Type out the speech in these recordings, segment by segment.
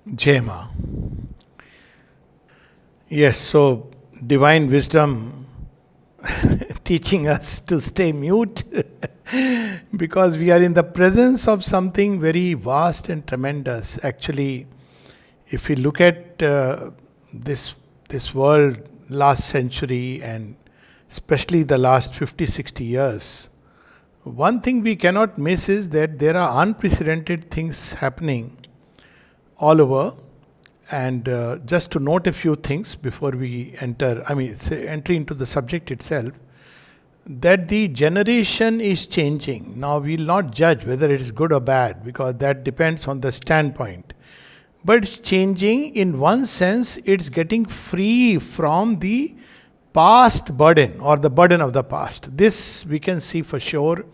Jema. Yes, so divine wisdom teaching us to stay mute because we are in the presence of something very vast and tremendous. Actually, if we look at this world last century and especially the last 50, 60 years, one thing we cannot miss is that there are unprecedented things happening all over. And just to note a few things before we entry into the subject itself, that the generation is changing. Now, we'll not judge whether it is good or bad because that depends on the standpoint. But it's changing in one sense, it's getting free from the past burden or the burden of the past. This we can see for sure.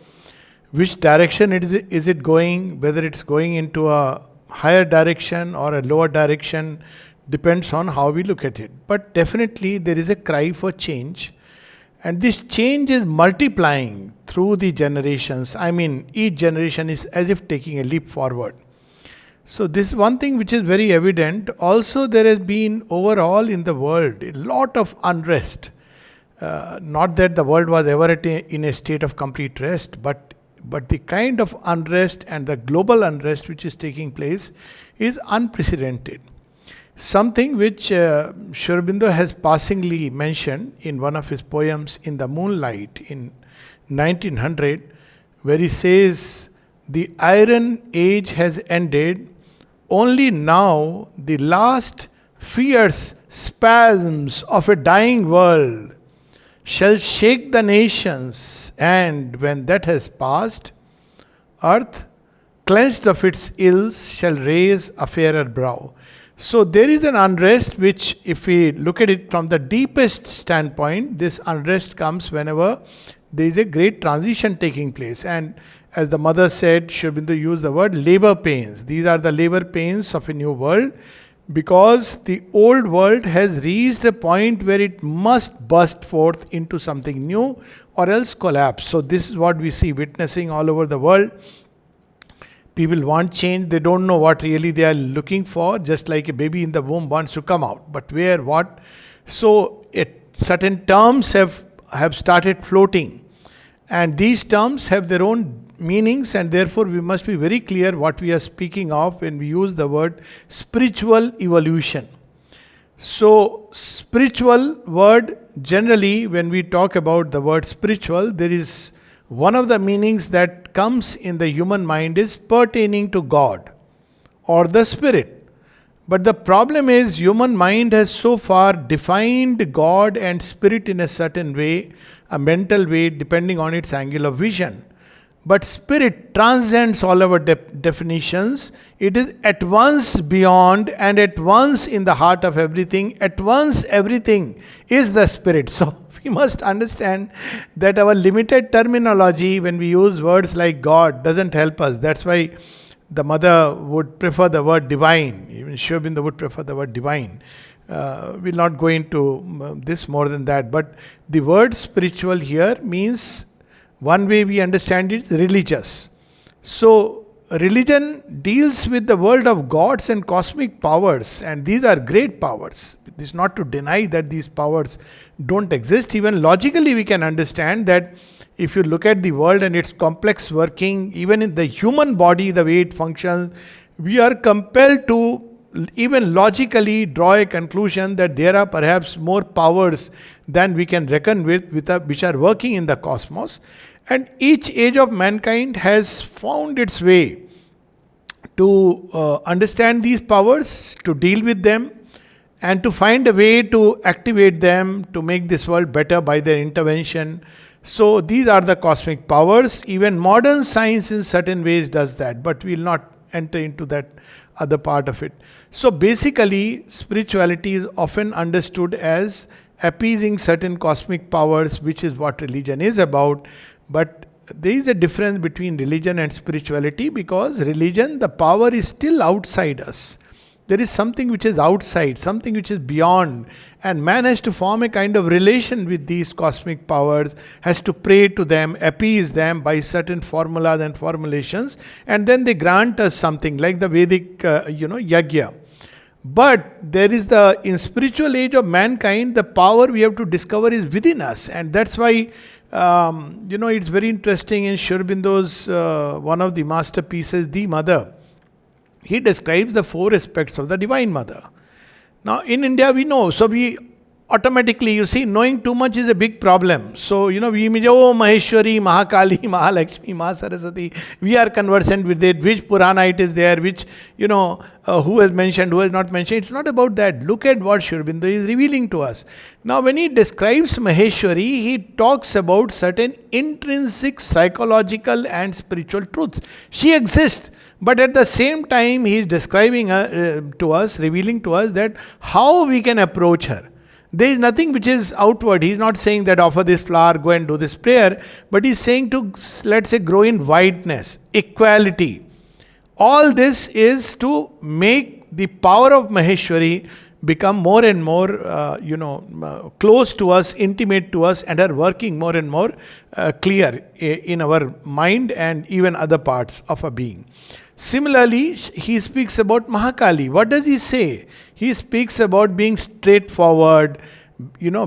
Which direction is it going, whether it's going into a higher direction or a lower direction, depends on how we look at it. But definitely there is a cry for change. And this change is multiplying through the generations. I mean, each generation is as if taking a leap forward. So this is one thing which is very evident. Also, there has been overall in the world a lot of unrest. Not that the world was ever in a state of complete rest, but the kind of unrest and the global unrest which is taking place is unprecedented. Something which Sri Aurobindo has passingly mentioned in one of his poems, In the Moonlight, in 1900, where he says, "The Iron Age has ended, only now the last fierce spasms of a dying world shall shake the nations, and when that has passed, earth, cleansed of its ills, shall raise a fairer brow." So there is an unrest which, if we look at it from the deepest standpoint, this unrest comes whenever there is a great transition taking place. And as the mother said, Sri Aurobindo used the word labor pains. These are the labor pains of a new world, because the old world has reached a point where it must burst forth into something new or else collapse. So this is what we see witnessing all over the world. People want change, they don't know what really they are looking for, just like a baby in the womb wants to come out. But where, what? So certain terms have started floating. And these terms have their own meanings, and therefore we must be very clear what we are speaking of when we use the word spiritual evolution. So, spiritual word, generally, when we talk about the word spiritual, there is one of the meanings that comes in the human mind is pertaining to God or the spirit. But the problem is, human mind has so far defined God and spirit in a certain way, a mental way, depending on its angle of vision. But spirit transcends all our definitions. It is at once beyond and at once in the heart of everything. At once everything is the spirit. So we must understand that our limited terminology, when we use words like God, doesn't help us. That's why the mother would prefer the word divine. Even Sri Aurobindo would prefer the word divine. We'll not go into this more than that. But the word spiritual here means, one way we understand it, religious. So, religion deals with the world of gods and cosmic powers, and these are great powers. It is not to deny that these powers don't exist. Even logically, we can understand that if you look at the world and its complex working, even in the human body, the way it functions, we are compelled to even logically draw a conclusion that there are perhaps more powers than we can reckon with which are working in the cosmos. And each age of mankind has found its way to understand these powers, to deal with them, and to find a way to activate them, to make this world better by their intervention. So these are the cosmic powers. Even modern science in certain ways does that, but we will not enter into that other part of it. So basically, spirituality is often understood as appeasing certain cosmic powers, which is what religion is about. But there is a difference between religion and spirituality, because religion, the power is still outside us. There is something which is outside, something which is beyond, and man has to form a kind of relation with these cosmic powers, has to pray to them, appease them by certain formulas and formulations, and then they grant us something like the Vedic, yajna. But there is in spiritual age of mankind, the power we have to discover is within us. And that's why, it's very interesting in Sri Aurobindo's, one of the masterpieces, The Mother. He describes the four aspects of the Divine Mother. Now, in India, we know, so we automatically, you see, knowing too much is a big problem. So, we imagine, oh, Maheshwari, Mahakali, Mahalakshmi, Mahasaraswati, we are conversant with it, which Purana it is there, which, who has mentioned, who has not mentioned. It's not about that. Look at what Sri Aurobindo is revealing to us. Now, when he describes Maheshwari, he talks about certain intrinsic psychological and spiritual truths. She exists. But at the same time, he is describing to us, revealing to us that how we can approach her. There is nothing which is outward. He is not saying that offer this flower, go and do this prayer. But he is saying to, let's say, grow in whiteness, equality. All this is to make the power of Maheshwari become more and more, close to us, intimate to us, and are working more and more clear in our mind and even other parts of our being. Similarly, he speaks about Mahakali. What does he say? He speaks about being straightforward,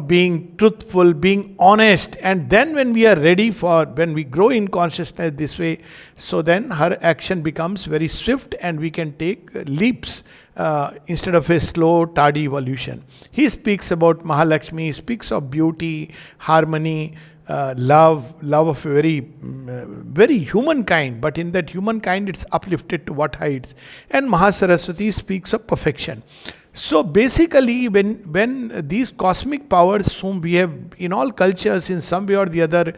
being truthful, being honest. And then when we are ready when we grow in consciousness this way, so then her action becomes very swift and we can take leaps instead of a slow, tardy evolution. He speaks about Mahalakshmi, he speaks of beauty, harmony, love of a very humankind, but in that humankind it's uplifted to what heights. And Mahasaraswati speaks of perfection. So basically, when these cosmic powers whom we have in all cultures in some way or the other,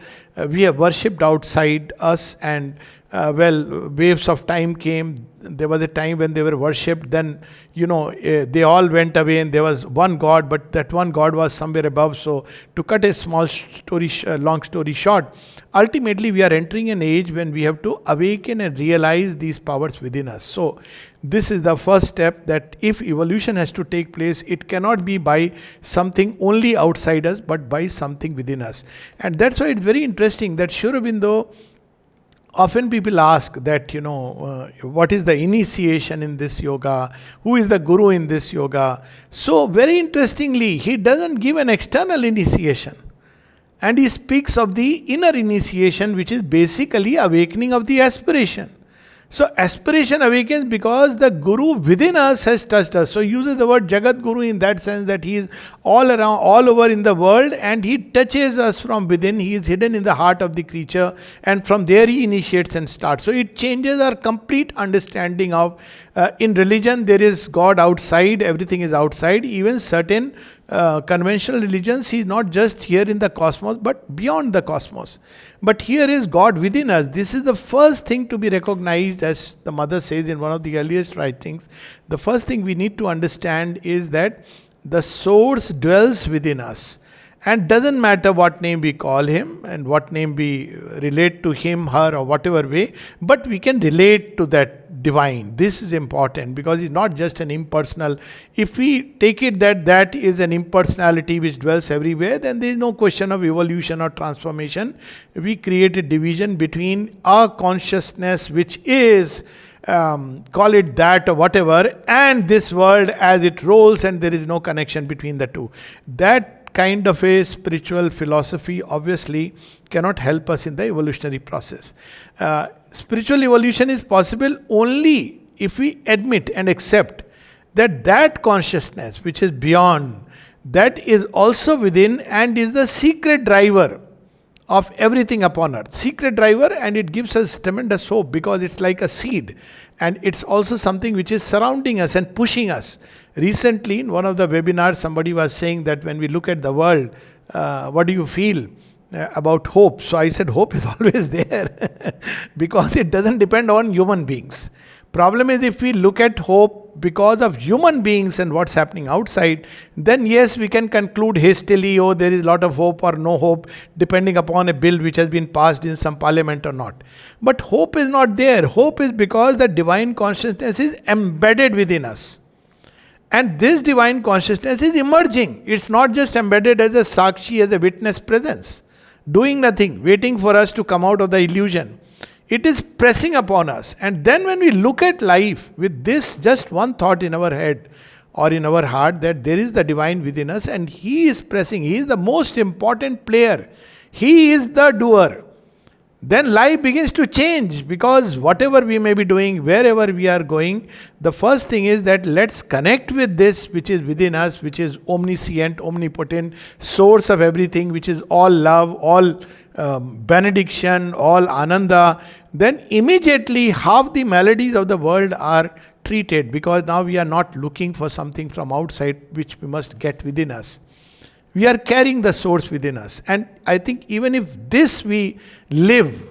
we have worshipped outside us, and waves of time came. There was a time when they were worshipped. Then, they all went away and there was one God, but that one God was somewhere above. So to cut a long story short, ultimately we are entering an age when we have to awaken and realize these powers within us. So this is the first step, that if evolution has to take place, it cannot be by something only outside us, but by something within us. And that's why it's very interesting that Sri Aurobindo, often people ask that, what is the initiation in this yoga? Who is the guru in this yoga? So very interestingly, he doesn't give an external initiation. And he speaks of the inner initiation, which is basically awakening of the aspiration. So aspiration awakens because the Guru within us has touched us. So he uses the word Jagat Guru in that sense, that he is all around, all over in the world, and he touches us from within. He is hidden in the heart of the creature, and from there he initiates and starts. So it changes our complete understanding of, in religion there is God outside, everything is outside. Even certain conventional religions, he is not just here in the cosmos, but beyond the cosmos. But here is God within us. This is the first thing to be recognized, as the mother says in one of the earliest writings. The first thing we need to understand is that the source dwells within us. And doesn't matter what name we call him and what name we relate to him, her, or whatever way, but we can relate to that divine. This is important because it's not just an impersonal. If we take it that that is an impersonality which dwells everywhere, then there is no question of evolution or transformation. We create a division between our consciousness, which is call it that or whatever, and this world as it rolls, and there is no connection between the two. That kind of a spiritual philosophy obviously cannot help us in the evolutionary process. Spiritual evolution is possible only if we admit and accept that that consciousness which is beyond, that is also within and is the secret driver of everything upon earth. Secret driver, and it gives us tremendous hope because it's like a seed, and it's also something which is surrounding us and pushing us. Recently, in one of the webinars, somebody was saying that when we look at the world, what do you feel about hope? So I said, hope is always there because it doesn't depend on human beings. Problem is, if we look at hope because of human beings and what's happening outside, then yes, we can conclude hastily, oh, there is a lot of hope or no hope, depending upon a bill which has been passed in some parliament or not. But hope is not there. Hope is because the divine consciousness is embedded within us. And this divine consciousness is emerging. It's not just embedded as a sakshi, as a witness presence, doing nothing, waiting for us to come out of the illusion. It is pressing upon us. And then when we look at life with this just one thought in our head, or in our heart that there is the divine within us and He is pressing. He is the most important player. He is the doer. Then life begins to change, because whatever we may be doing, wherever we are going, the first thing is that let's connect with this which is within us, which is omniscient, omnipotent, source of everything, which is all love, all benediction, all ananda. Then immediately half the maladies of the world are treated, because now we are not looking for something from outside which we must get within us. We are carrying the source within us. And I think even if this we live,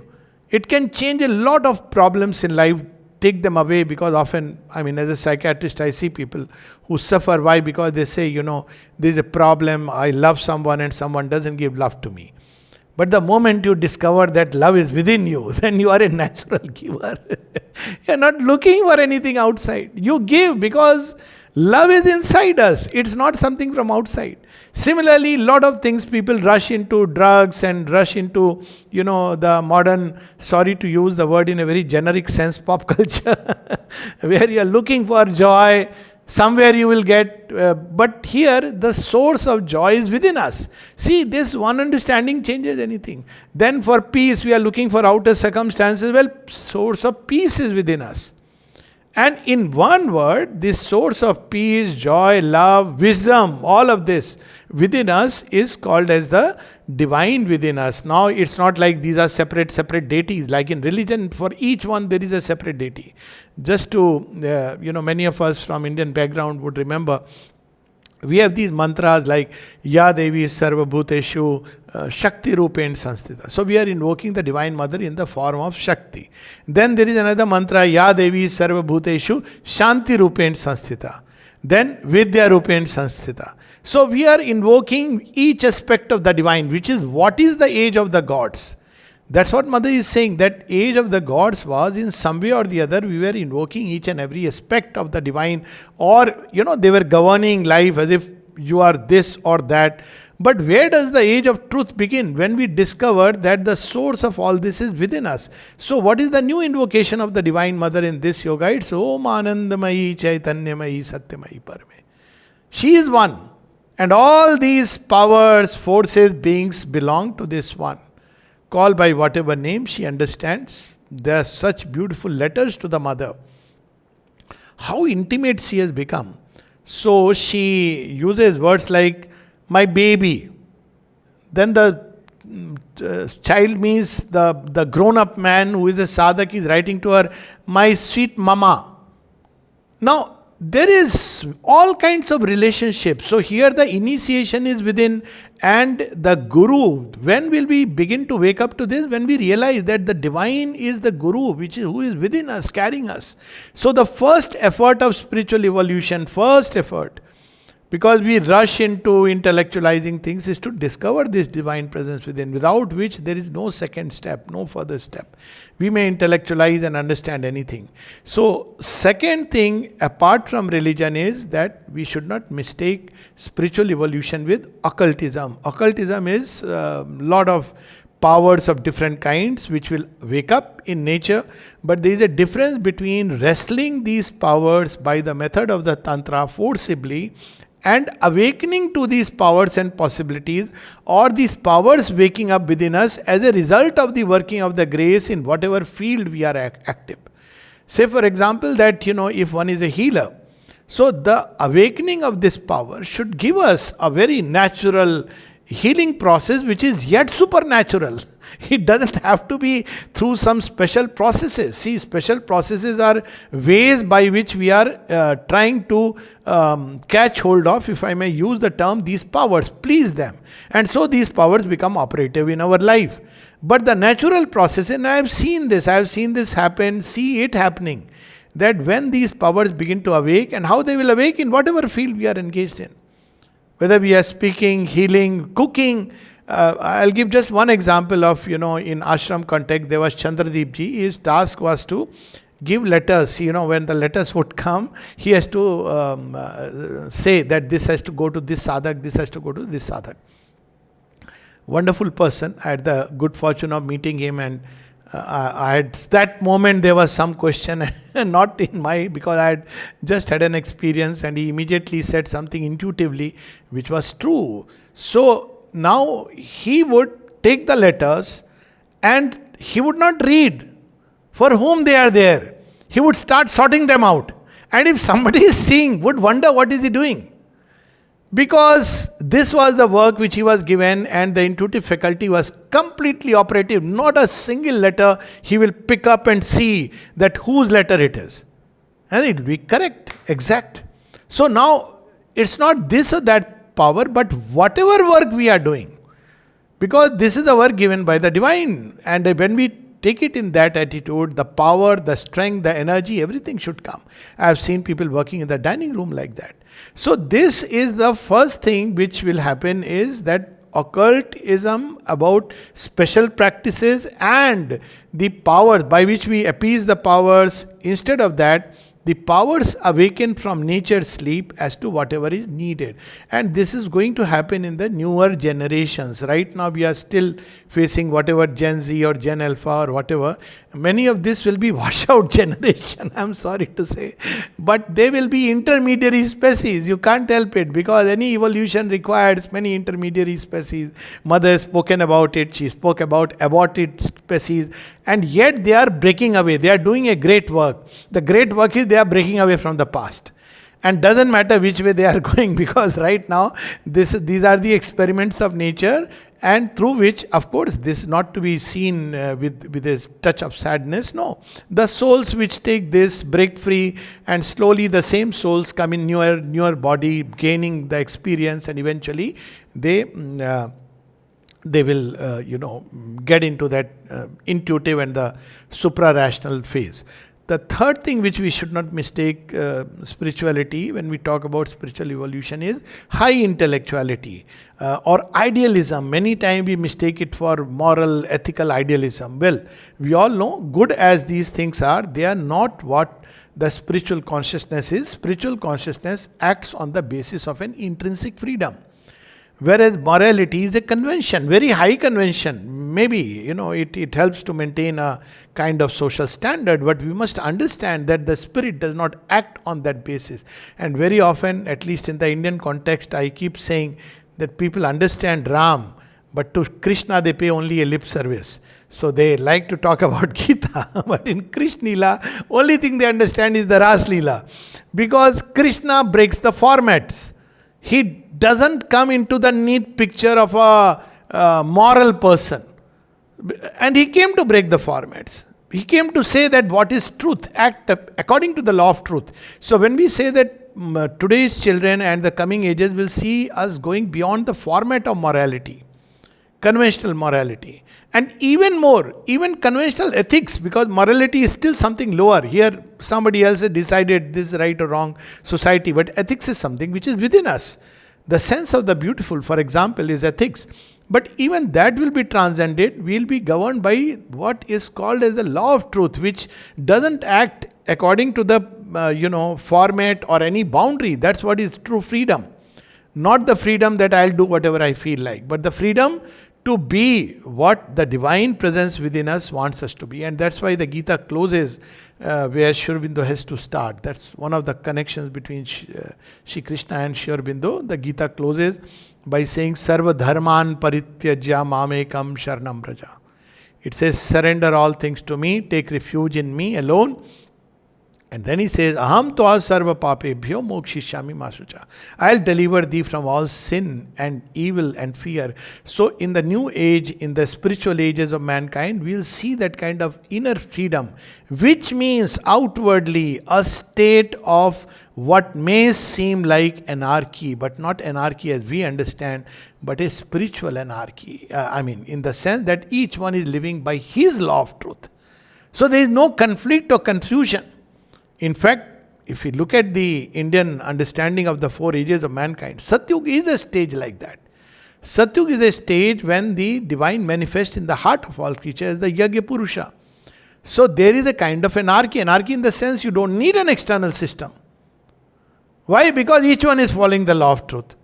it can change a lot of problems in life, take them away, because often, as a psychiatrist, I see people who suffer. Why? Because they say, there's a problem, I love someone and someone doesn't give love to me. But the moment you discover that love is within you, then you are a natural giver. You're not looking for anything outside. You give because love is inside us. It's not something from outside. Similarly, a lot of things people rush into drugs and rush into, the modern, sorry to use the word in a very generic sense, pop culture, where you are looking for joy. Somewhere you will get, but here the source of joy is within us. See, this one understanding changes anything. Then for peace, we are looking for outer circumstances. Well, source of peace is within us. And in one word, this source of peace, joy, love, wisdom, all of this within us is called as the divine within us. Now, it's not like these are separate deities. Like in religion, for each one there is a separate deity. Just to, many of us from Indian background would remember, we have these mantras like Ya Devi Sarva Bhuteshu Shakti Rupen Sanstita. So we are invoking the Divine Mother in the form of Shakti. Then there is another mantra, Ya Devi Sarva Bhuteshu Shanti Rupen Sanstita. Then Vidya Rupen Sanstita. So we are invoking each aspect of the divine, which is what is the age of the gods. That's what Mother is saying, that age of the gods was in some way or the other, we were invoking each and every aspect of the divine, or, they were governing life as if you are this or that. But where does the age of truth begin? When we discover that the source of all this is within us. So what is the new invocation of the Divine Mother in this yoga? It's Om Anandamayi Chaitanyamayi Satyamayi Parame. She is one. And all these powers, forces, beings belong to this one. Call by whatever name she understands. There are such beautiful letters to the Mother. How intimate she has become. So she uses words like, my baby. Then the child means the grown-up man who is a sadhak is writing to her, my sweet mama. Now, there is all kinds of relationships. So here the initiation is within, and the guru. When will we begin to wake up to this? When we realize that the divine is the guru, who is within us, carrying us. So the first effort of spiritual evolution, because we rush into intellectualizing things, is to discover this divine presence within, without which there is no second step, no further step. We may intellectualize and understand anything. So, second thing apart from religion is that we should not mistake spiritual evolution with occultism. Occultism is a lot of powers of different kinds which will wake up in nature, but there is a difference between wrestling these powers by the method of the Tantra forcibly and awakening to these powers and possibilities, or these powers waking up within us as a result of the working of the grace in whatever field we are active. Say for example that, if one is a healer, so the awakening of this power should give us a very natural healing process which is yet supernatural. It doesn't have to be through some special processes. See, special processes are ways by which we are trying to catch hold of, if I may use the term, these powers, please them. And so these powers become operative in our life. But the natural process, and I have seen this happen, see it happening, that when these powers begin to awake, and how they will awake in whatever field we are engaged in. Whether we are speaking, healing, cooking. I'll give just one example of, in ashram context, there was Chandradeep ji. His task was to give letters. When the letters would come, he has to say that this has to go to this sadhak, this has to go to this sadhak. Wonderful person. I had the good fortune of meeting him and I had that moment there was some question, not in my, because I had just had an experience, and he immediately said something intuitively which was true. So now he would take the letters and he would not read for whom they are there. He would start sorting them out. And if somebody is seeing, would wonder what is he doing. Because this was the work which he was given, and the intuitive faculty was completely operative. Not a single letter he will pick up and see that whose letter it is. And it will be correct, exact. So now it's not this or that power, but whatever work we are doing. Because this is the work given by the divine. And when we take it in that attitude, the power, the strength, the energy, everything should come. I have seen people working in the dining room like that. So this is the first thing which will happen, is that occultism about special practices and the power by which we appease the powers. Instead of that, the powers awaken from nature's sleep as to whatever is needed. And this is going to happen in the newer generations. Right now we are still facing whatever Gen Z or Gen Alpha or whatever. Many of this will be washout generation, I'm sorry to say. But they will be intermediary species. You can't help it, because any evolution requires many intermediary species. Mother has spoken about it. She spoke about aborted species. And yet they are breaking away. They are doing a great work. The great work is they are breaking away from the past. And doesn't matter which way they are going, because right now these are the experiments of nature, and through which, of course, this is not to be seen with a touch of sadness. No. The souls which take this break free, and slowly the same souls come in newer body, gaining the experience, and eventually they will get into that intuitive and the supra-rational phase. The third thing which we should not mistake spirituality when we talk about spiritual evolution is high intellectuality or idealism. Many times we mistake it for moral, ethical idealism. Well, we all know, good as these things are, they are not what the spiritual consciousness is. Spiritual consciousness acts on the basis of an intrinsic freedom. Whereas morality is a convention, very high convention. Maybe, it helps to maintain a kind of social standard, but we must understand that the spirit does not act on that basis. And very often, at least in the Indian context, I keep saying that people understand Ram, but to Krishna they pay only a lip service. So they like to talk about Gita, but in Krishna Leela, only thing they understand is the Ras Leela. Because Krishna breaks the formats. He doesn't come into the neat picture of a moral person. And he came to break the formats. He came to say that what is truth, act according to the law of truth. So when we say that today's children and the coming ages will see us going beyond the format of morality, conventional morality, and even more, even conventional ethics, because morality is still something lower. Here somebody else has decided this is right or wrong society, but ethics is something which is within us. The sense of the beautiful, for example, is ethics. But even that will be transcended. We will be governed by what is called as the law of truth, which doesn't act according to the format or any boundary. That's what is true freedom. Not the freedom that I'll do whatever I feel like, but the freedom to be what the divine presence within us wants us to be. And that's why the Gita closes where Sri Aurobindo has to start. That's one of the connections between Shri Krishna and Sri Aurobindo. The Gita closes by saying, Sarva dharman parityajya mamekam sharanam braja. It says, surrender all things to me, take refuge in me alone. And then he says, Aham tva sarva papebhyo mokshishami masucha. I'll deliver thee from all sin and evil and fear. So in the new age, in the spiritual ages of mankind, we'll see that kind of inner freedom, which means outwardly a state of what may seem like anarchy, but not anarchy as we understand, but a spiritual anarchy. In the sense that each one is living by his law of truth. So there is no conflict or confusion. In fact, if we look at the Indian understanding of the four ages of mankind, Satyug is a stage like that. Satyug is a stage when the divine manifests in the heart of all creatures, the Yagya Purusha. So there is a kind of anarchy. Anarchy in the sense you don't need an external system. Why? Because each one is following the law of truth.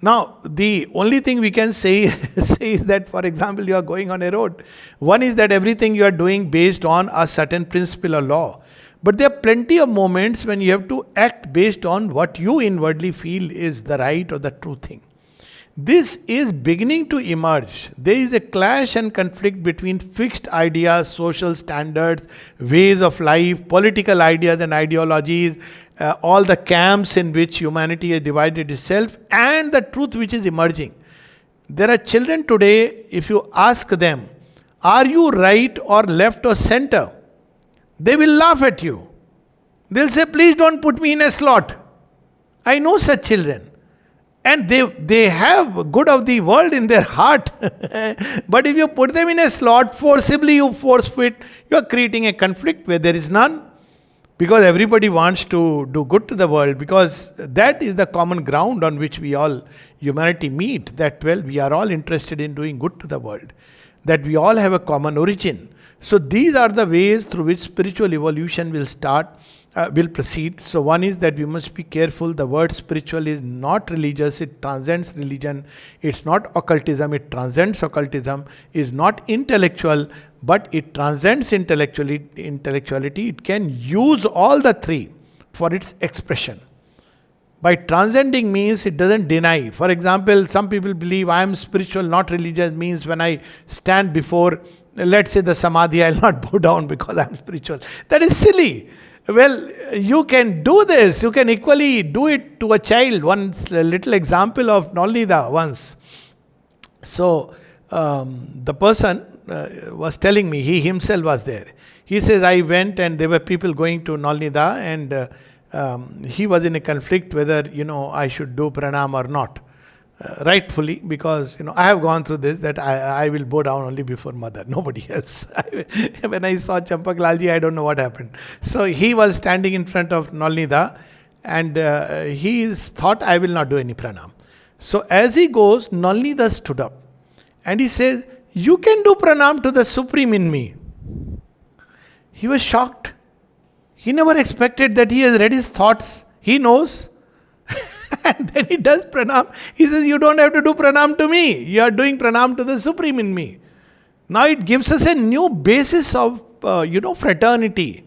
Now, the only thing we can say, say is that, for example, you are going on a road. One is that everything you are doing based on a certain principle or law. But there are plenty of moments when you have to act based on what you inwardly feel is the right or the true thing. This is beginning to emerge. There is a clash and conflict between fixed ideas, social standards, ways of life, political ideas and ideologies, all the camps in which humanity has divided itself, and the truth which is emerging. There are children today, if you ask them, are you right or left or center? They will laugh at you. They'll say, please don't put me in a slot. I know such children. And they have good of the world in their heart. But if you put them in a slot, forcibly you force fit, you are creating a conflict where there is none. Because everybody wants to do good to the world, because that is the common ground on which we all, humanity, meet. That, well, we are all interested in doing good to the world. That we all have a common origin. So these are the ways through which spiritual evolution will proceed. So one is that we must be careful. The word spiritual is not religious, it transcends religion. It's not occultism, it transcends occultism. Is not intellectual, but it transcends intellectuality. It can use all the three for its expression. By transcending means it doesn't deny. For example, some people believe I am spiritual, not religious, means when I stand before, let's say, the samadhi, I'll not bow down because I'm spiritual. That is silly. Well, you can do this. You can equally do it to a child. One little example of Nolnida once. So, the person was telling me, he himself was there. He says, I went and there were people going to Nolnida, and he was in a conflict whether, I should do pranam or not. Rightfully, because I have gone through this, that I will bow down only before mother, nobody else. When I saw Champak Lalji, I don't know what happened. So he was standing in front of Nolnida, and he thought, I will not do any pranam. So as he goes, Nolnida stood up and he says, you can do pranam to the Supreme in me. He was shocked. He never expected that. He has read his thoughts. He knows. And then he does pranam. He says, you don't have to do pranam to me. You are doing pranam to the Supreme in me. Now it gives us a new basis of, fraternity,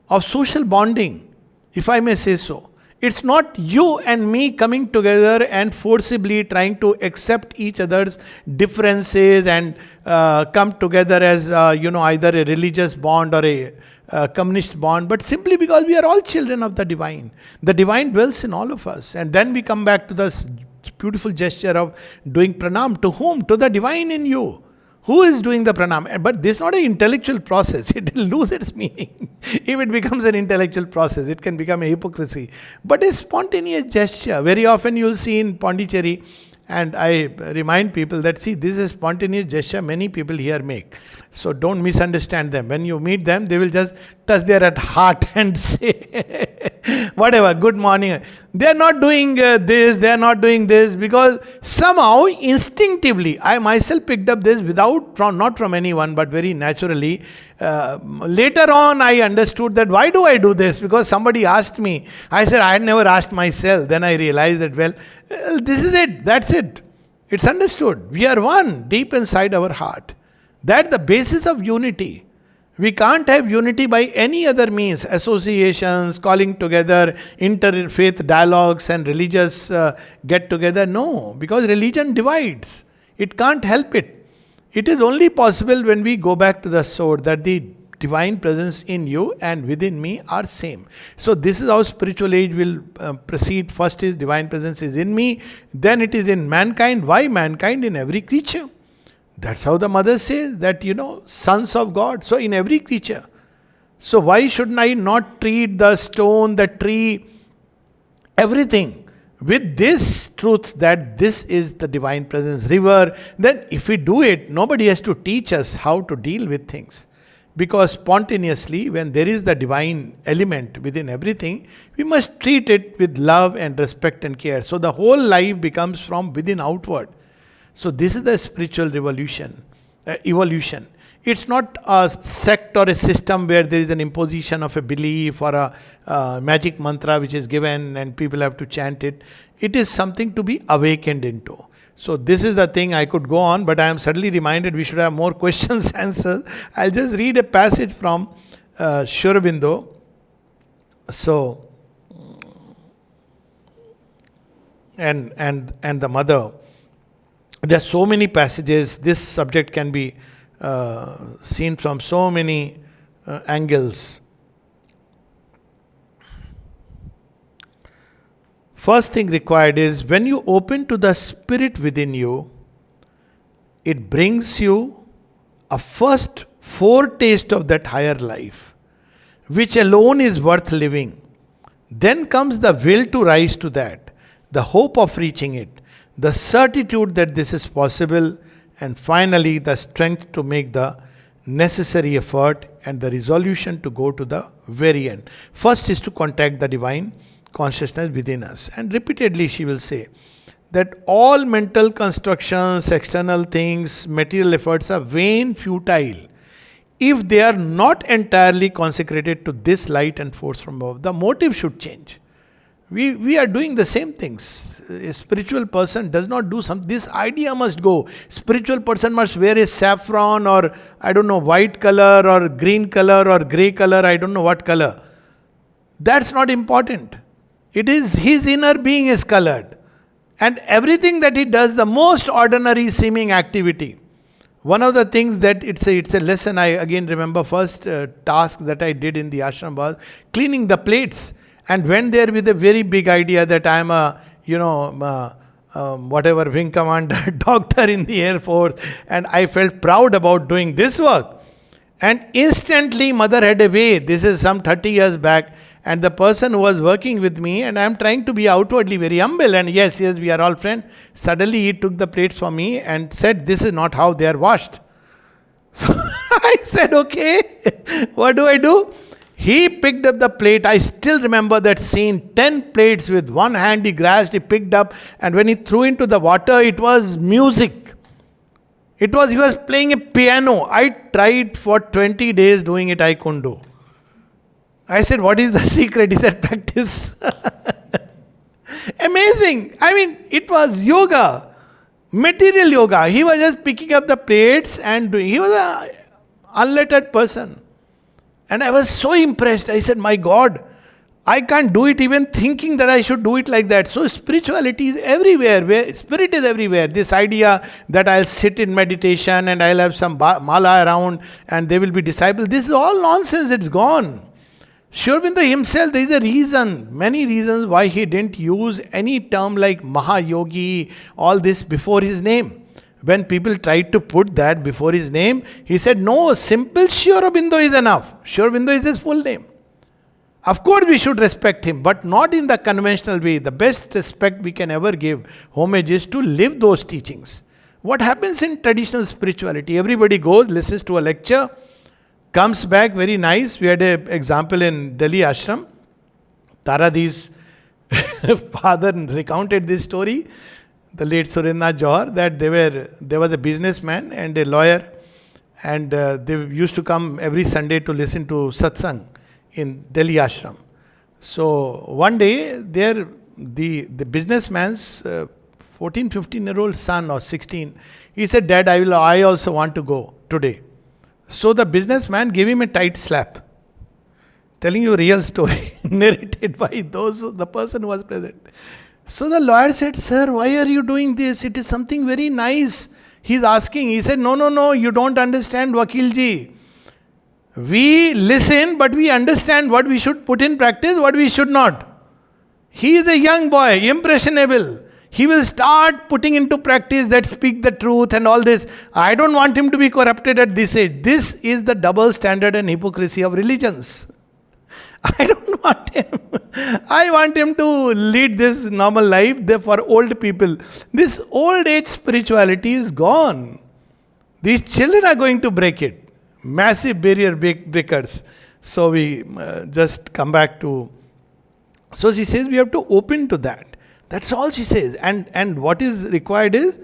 of social bonding, if I may say so. It's not you and me coming together and forcibly trying to accept each other's differences and come together as, either a religious bond or a communist bond, but simply because we are all children of the divine. The divine dwells in all of us. And then we come back to this beautiful gesture of doing pranam. To whom? To the divine in you. Who is doing the pranam? But this is not an intellectual process. It will lose its meaning. If it becomes an intellectual process, it can become a hypocrisy. But a spontaneous gesture. Very often you will see in Pondicherry, and I remind people that, see, this is a spontaneous gesture many people here make. So don't misunderstand them. When you meet them, they will just touch their heart and say, whatever, good morning. They are not doing this, they are not doing this, because somehow, instinctively, I myself picked up this not from anyone, but very naturally. Later on, I understood that why do I do this? Because somebody asked me. I said, I had never asked myself. Then I realized that, this is it. That's it. It's understood. We are one deep inside our heart. That's the basis of unity. We can't have unity by any other means. Associations, calling together, interfaith dialogues and religious get-together. No, because religion divides. It can't help it. It is only possible when we go back to the source, that the divine presence in you and within me are same. So this is how spiritual age will proceed. First is divine presence is in me, then it is in mankind. Why mankind? In every creature. That's how the mother says that, sons of God. So in every creature. So why shouldn't I not treat the stone, the tree, everything with this truth that this is the divine presence, river? Then if we do it, nobody has to teach us how to deal with things. Because spontaneously, when there is the divine element within everything, we must treat it with love and respect and care. So the whole life becomes from within outward. So this is the spiritual evolution. It's not a sect or a system where there is an imposition of a belief or a magic mantra which is given and people have to chant it. It is something to be awakened into. So this is the thing. I could go on, but I am suddenly reminded we should have more questions, answers. I'll just read a passage from Sri Aurobindo. So, and the mother. There are so many passages. This subject can be seen from so many angles. First thing required is when you open to the spirit within you, it brings you a first foretaste of that higher life, which alone is worth living. Then comes the will to rise to that, the hope of reaching it, the certitude that this is possible, and finally the strength to make the necessary effort and the resolution to go to the very end. First is to contact the divine consciousness within us. And repeatedly she will say that all mental constructions, external things, material efforts are vain, futile, if they are not entirely consecrated to this light and force from above. The motive should change. We are doing the same things. A spiritual person does not do something. This idea must go. Spiritual person must wear a saffron or white color or green color or grey color, I don't know what color. That's not important. It is his inner being is colored. And everything that he does, the most ordinary seeming activity. One of the things that it's a lesson, I again remember first task that I did in the ashram was cleaning the plates. And went there with a very big idea that I am a, whatever wing commander, doctor in the Air Force. And I felt proud about doing this work. And instantly mother had a way. This is some 30 years back. And the person who was working with me, and I am trying to be outwardly very humble. And yes, we are all friends. Suddenly he took the plates from me and said, this is not how they are washed. So I said, okay, what do I do? He picked up the plate. I still remember that scene. 10 plates with one hand he grasped, he picked up, and when he threw into the water, it was music. He was playing a piano. I tried for 20 days doing it, I couldn't do. I said, what is the secret? He said, practice. Amazing. I mean, it was yoga, material yoga. He was just picking up the plates and doing. He was an unlettered person. And I was so impressed. I said, my God, I can't do it even thinking that I should do it like that. So spirituality is everywhere. Spirit is everywhere. This idea that I'll sit in meditation and I'll have some mala around and there will be disciples. This is all nonsense. It's gone. Sri Aurobindo himself, there is a reason, many reasons why he didn't use any term like Mahayogi, all this before his name. When people tried to put that before his name, he said, no, simple Sri Aurobindo is enough. Sri Aurobindo is his full name. Of course we should respect him, but not in the conventional way. The best respect we can ever give homage is to live those teachings. What happens in traditional spirituality? Everybody goes, listens to a lecture, comes back, very nice. We had an example in Delhi ashram. Taradi's father recounted this story, the late Surendranath Johar, that there was a businessman and a lawyer, and they used to come every Sunday to listen to satsang in Delhi ashram. So one day, the businessman's 14, 15-year-old son or 16, he said, Dad, I also want to go today. So the businessman gave him a tight slap. Telling you a real story, narrated by the person who was present. So the lawyer said, Sir, why are you doing this? It is something very nice. He's asking. He said, No, you don't understand, Vakilji. We listen, but we understand what we should put in practice, what we should not. He is a young boy, impressionable. He will start putting into practice that speak the truth and all this. I don't want him to be corrupted at this age. This is the double standard and hypocrisy of religions. I don't want him. I want him to lead this normal life for old people. This old age spirituality is gone. These children are going to break it. Massive barrier breakers. So we just come back to... So she says we have to open to that. That's all she says. And what is required is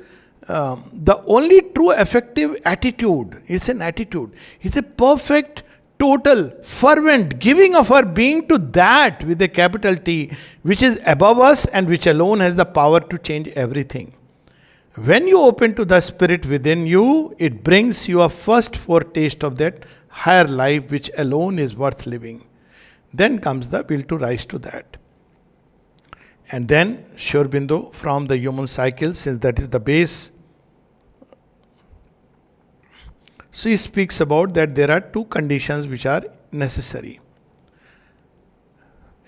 The only true effective attitude is an attitude. It's a perfect, total, fervent giving of our being to that with a capital T, which is above us and which alone has the power to change everything. When you open to the Spirit within you, it brings you a first foretaste of that higher life which alone is worth living. Then comes the will to rise to that. And then, Sri Aurobindo, from the human cycle, since that is the base, so he speaks about that there are two conditions which are necessary.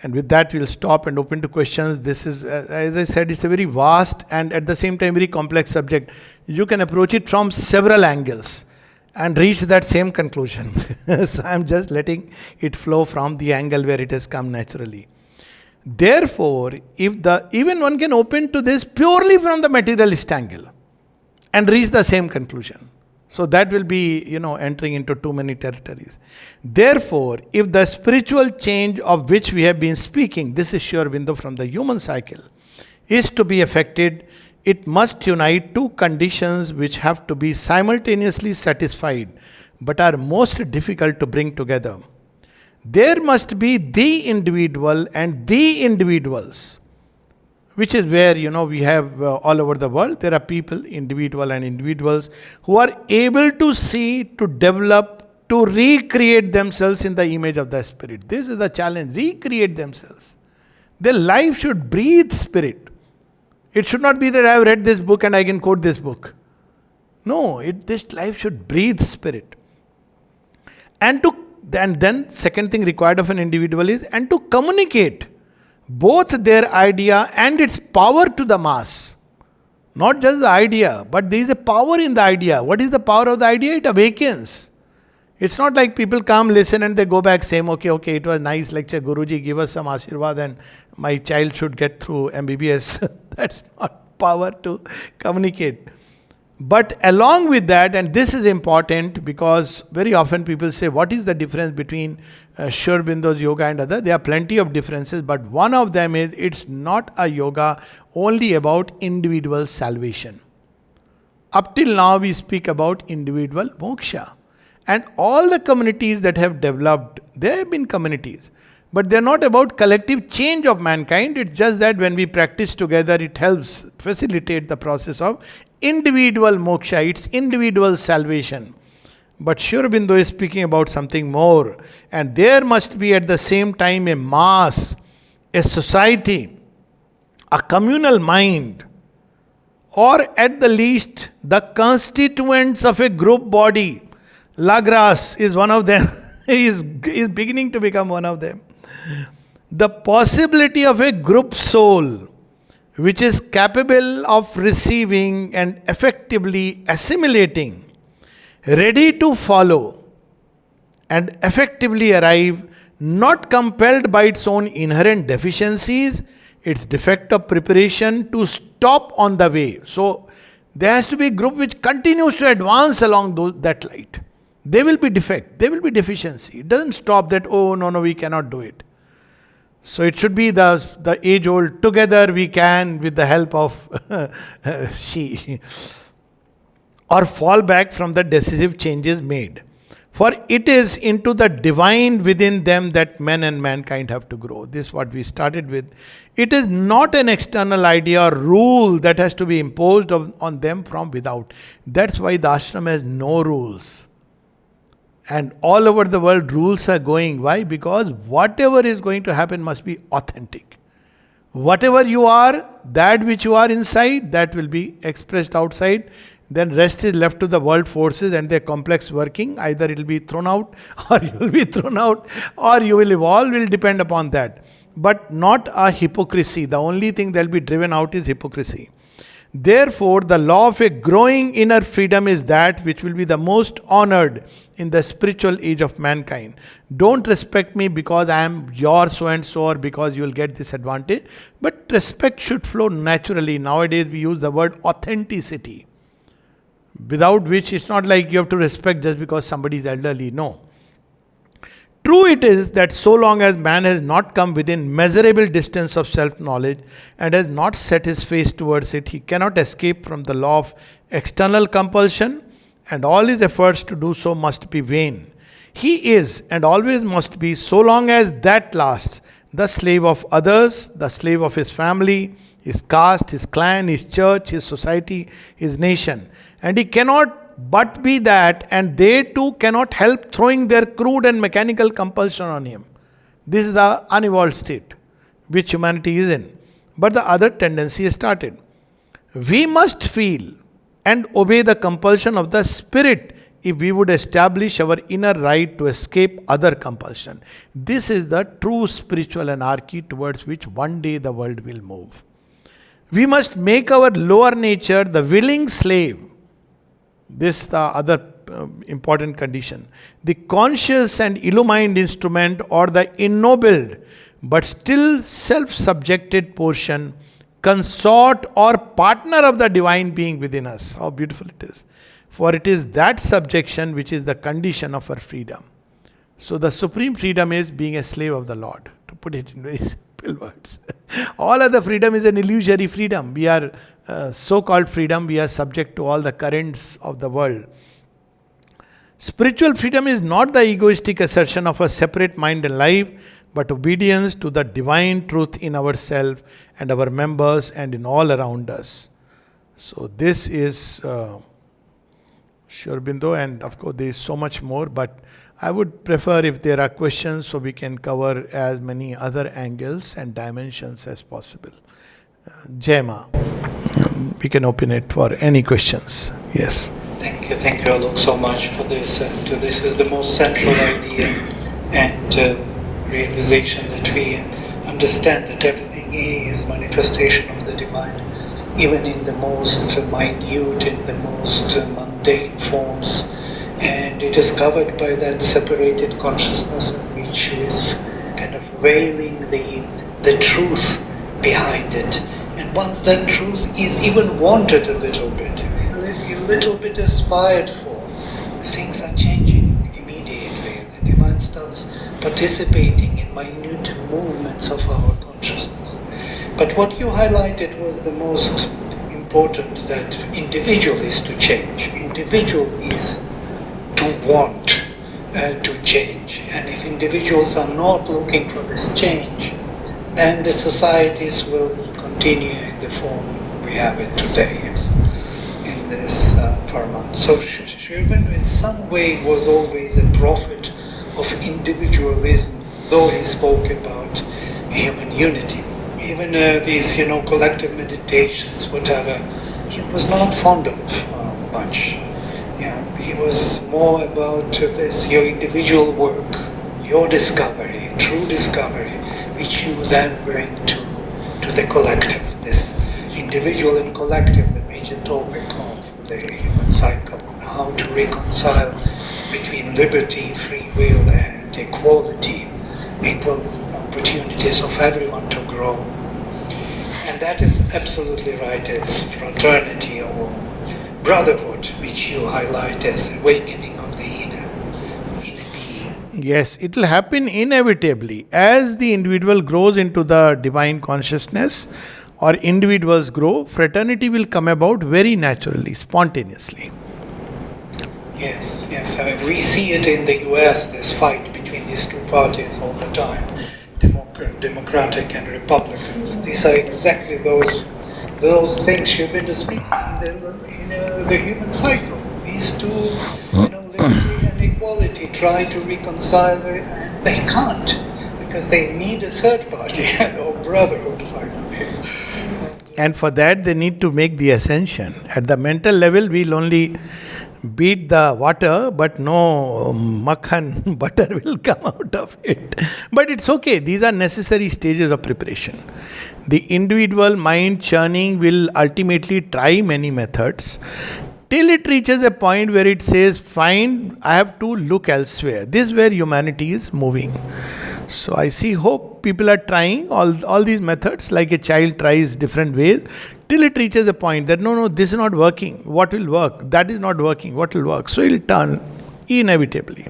And with that, we'll stop and open to questions. This is, as I said, it's a very vast and at the same time very complex subject. You can approach it from several angles and reach that same conclusion. So I'm just letting it flow from the angle where it has come naturally. Therefore, even one can open to this purely from the materialist angle and reach the same conclusion. So that will be, entering into too many territories. Therefore, if the spiritual change of which we have been speaking, this is Sri Aurobindo from the human cycle, is to be effected, it must unite two conditions which have to be simultaneously satisfied, but are most difficult to bring together. There must be the individual and the individuals, which is where, we have all over the world, there are people, individual and individuals, who are able to see, to develop, to recreate themselves in the image of the Spirit. This is the challenge, recreate themselves. Their life should breathe Spirit. It should not be that I have read this book and I can quote this book. No, this life should breathe Spirit. And then second thing required of an individual is, and to communicate both their idea and its power to the mass. Not just the idea, but there is a power in the idea. What is the power of the idea? It awakens. It's not like people come, listen and they go back saying, okay, it was nice lecture, Guruji, give us some Ashirwad and my child should get through MBBS. That's not power to communicate. But along with that, and this is important because very often people say, what is the difference between Sri Aurobindo's yoga and other? There are plenty of differences, but one of them is it's not a yoga only about individual salvation. Up till now we speak about individual moksha. And all the communities that have developed, they have been communities. But they're not about collective change of mankind. It's just that when we practice together, it helps facilitate the process of individual moksha, it's individual salvation. But Sri Aurobindo is speaking about something more. And there must be at the same time a mass, a society, a communal mind, or at the least the constituents of a group body. Lagras is one of them. He is beginning to become one of them. The possibility of a group soul which is capable of receiving and effectively assimilating, ready to follow and effectively arrive, not compelled by its own inherent deficiencies, its defect of preparation to stop on the way. So there has to be a group which continues to advance along that light. There will be defect, there will be deficiency. It doesn't stop that, no, we cannot do it. So it should be the age-old, together we can with the help of she. Or fall back from the decisive changes made. For it is into the divine within them that men and mankind have to grow. This is what we started with. It is not an external idea or rule that has to be imposed on them from without. That's why the ashram has no rules. And all over the world, rules are going. Why? Because whatever is going to happen must be authentic. Whatever you are, that which you are inside, that will be expressed outside. Then rest is left to the world forces and their complex working. Either it will be thrown out, or you will be thrown out, or you will evolve, will depend upon that. But not a hypocrisy. The only thing that will be driven out is hypocrisy. Therefore, the law of a growing inner freedom is that which will be the most honored in the spiritual age of mankind. Don't respect me because I am your so-and-so or because you will get this advantage. But respect should flow naturally. Nowadays, we use the word authenticity. Without which, it's not like you have to respect just because somebody is elderly. No. True it is that so long as man has not come within measurable distance of self-knowledge and has not set his face towards it, he cannot escape from the law of External compulsion and all his efforts to do so must be vain. He is and always must be, so long as that lasts, the slave of others, the slave of his family, his caste, his clan, his church, his society, his nation. And he cannot but be that, and they too cannot help throwing their crude and mechanical compulsion on him. This is the unevolved state which humanity is in. But the other tendency has started. We must feel and obey the compulsion of the spirit if we would establish our inner right to escape other compulsion. This is the true spiritual anarchy towards which one day the world will move. We must make our lower nature the willing slave. This is the other important condition. The conscious and illumined instrument, or the ennobled but still self-subjected portion, consort or partner of the divine being within us. How beautiful it is. For it is that subjection which is the condition of our freedom. So the supreme freedom is being a slave of the Lord, to put it in very simple words. All other freedom is an illusory freedom. We are so-called freedom, we are subject to all the currents of the world. Spiritual freedom is not the egoistic assertion of a separate mind and life, but obedience to the divine truth in ourselves and our members and in all around us. So this is Sure Bindu, and of course there is so much more, but I would prefer if there are questions so we can cover as many other angles and dimensions as possible. Jema, we can open it for any questions. Yes. Thank you, Alok, so much for this. This is the most central idea and realization that we understand that everything is manifestation of the divine, even in the most minute, in the most mundane forms. And it is covered by that separated consciousness which is kind of veiling the truth behind it. And once that truth is even wanted a little bit aspired for, things are changing immediately. The divine starts participating in minute movements of our consciousness. But what you highlighted was the most important, that individual is to change. Individual is to want to change. And if individuals are not looking for this change, then the societies will continue in the form we have it today, yes, in this format. So Sri Aurobindo in some way was always a prophet of individualism, though he spoke about human unity. Even these, collective meditations, whatever, he was not fond of much. He was more about this, your individual work, your discovery, true discovery, which you then bring to the collective. This individual and collective, the major topic of the human cycle, how to reconcile between liberty, free will, and equality, equal opportunities of everyone to grow. And that is absolutely right. It's fraternity or brotherhood, which you highlight as awakening of the inner being. Yes, it will happen inevitably. As the individual grows into the divine consciousness, or individuals grow, fraternity will come about very naturally, spontaneously. Yes. We see it in the US, this fight between these two parties all the time, Democratic and Republicans. These are exactly those things Sri Aurobindo speaks in the human cycle. These two, liberty and equality, try to reconcile it, and they can't, because they need a third party or brotherhood finally. And for that they need to make the ascension. At the mental level, we'll only beat the water, but no makhan, butter will come out of it. But it's okay. These are necessary stages of preparation. The individual mind churning will ultimately try many methods till it reaches a point where it says, fine, I have to look elsewhere. This is where humanity is moving. So I see hope. People are trying all these methods, like a child tries different ways, till it reaches a point that no, this is not working. What will work? That is not working. What will work? So it will turn inevitably.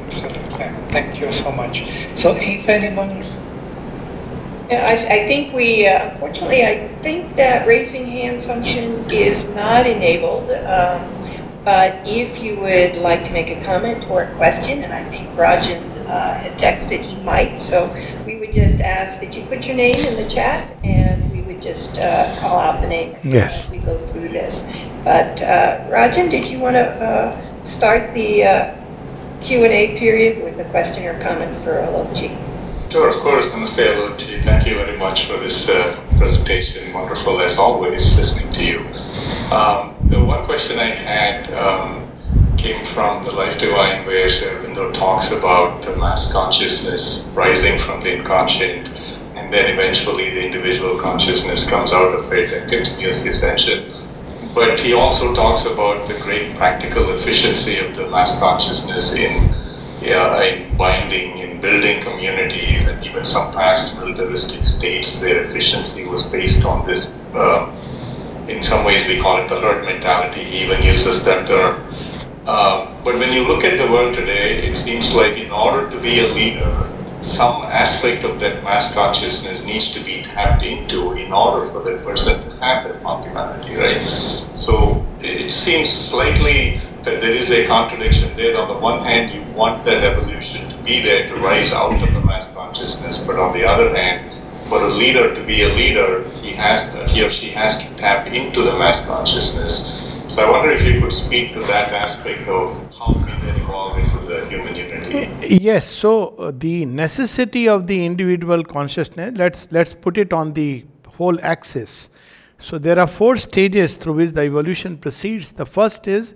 Absolutely. Thank you so much. So if anyone Yeah, I think we, unfortunately, I think that raising hand function is not enabled. But if you would like to make a comment or a question, and I think Rajan had texted he might, so we would just ask that you put your name in the chat, and we would just call out the name Yes. as we go through this. But Rajan, did you want to start the Q&A period with a question or comment for Alokji? Sure, of course. Namaste, Alokji. Thank you very much for this presentation. Wonderful as always listening to you. The one question I had came from the Life Divine, where Aurobindo talks about the mass consciousness rising from the inconscient, and then eventually the individual consciousness comes out of it and continues the ascension. But he also talks about the great practical efficiency of the mass consciousness in binding, in building communities, and even some past militaristic states, their efficiency was based on this. In some ways, we call it the herd mentality. He even uses that term. But when you look at the world today, it seems like in order to be a leader, some aspect of that mass consciousness needs to be tapped into in order for that person to have that popularity, right? So it seems slightly that there is a contradiction there. On the one hand, you want that evolution to be there, to rise out of the mass consciousness, but on the other hand, for a leader to be a leader, he or she has to tap into the mass consciousness. So I wonder if you could speak to that aspect of how we then evolve into the human unity. Yes, so the necessity of the individual consciousness, let's put it on the whole axis. So there are 4 stages through which the evolution proceeds. The first is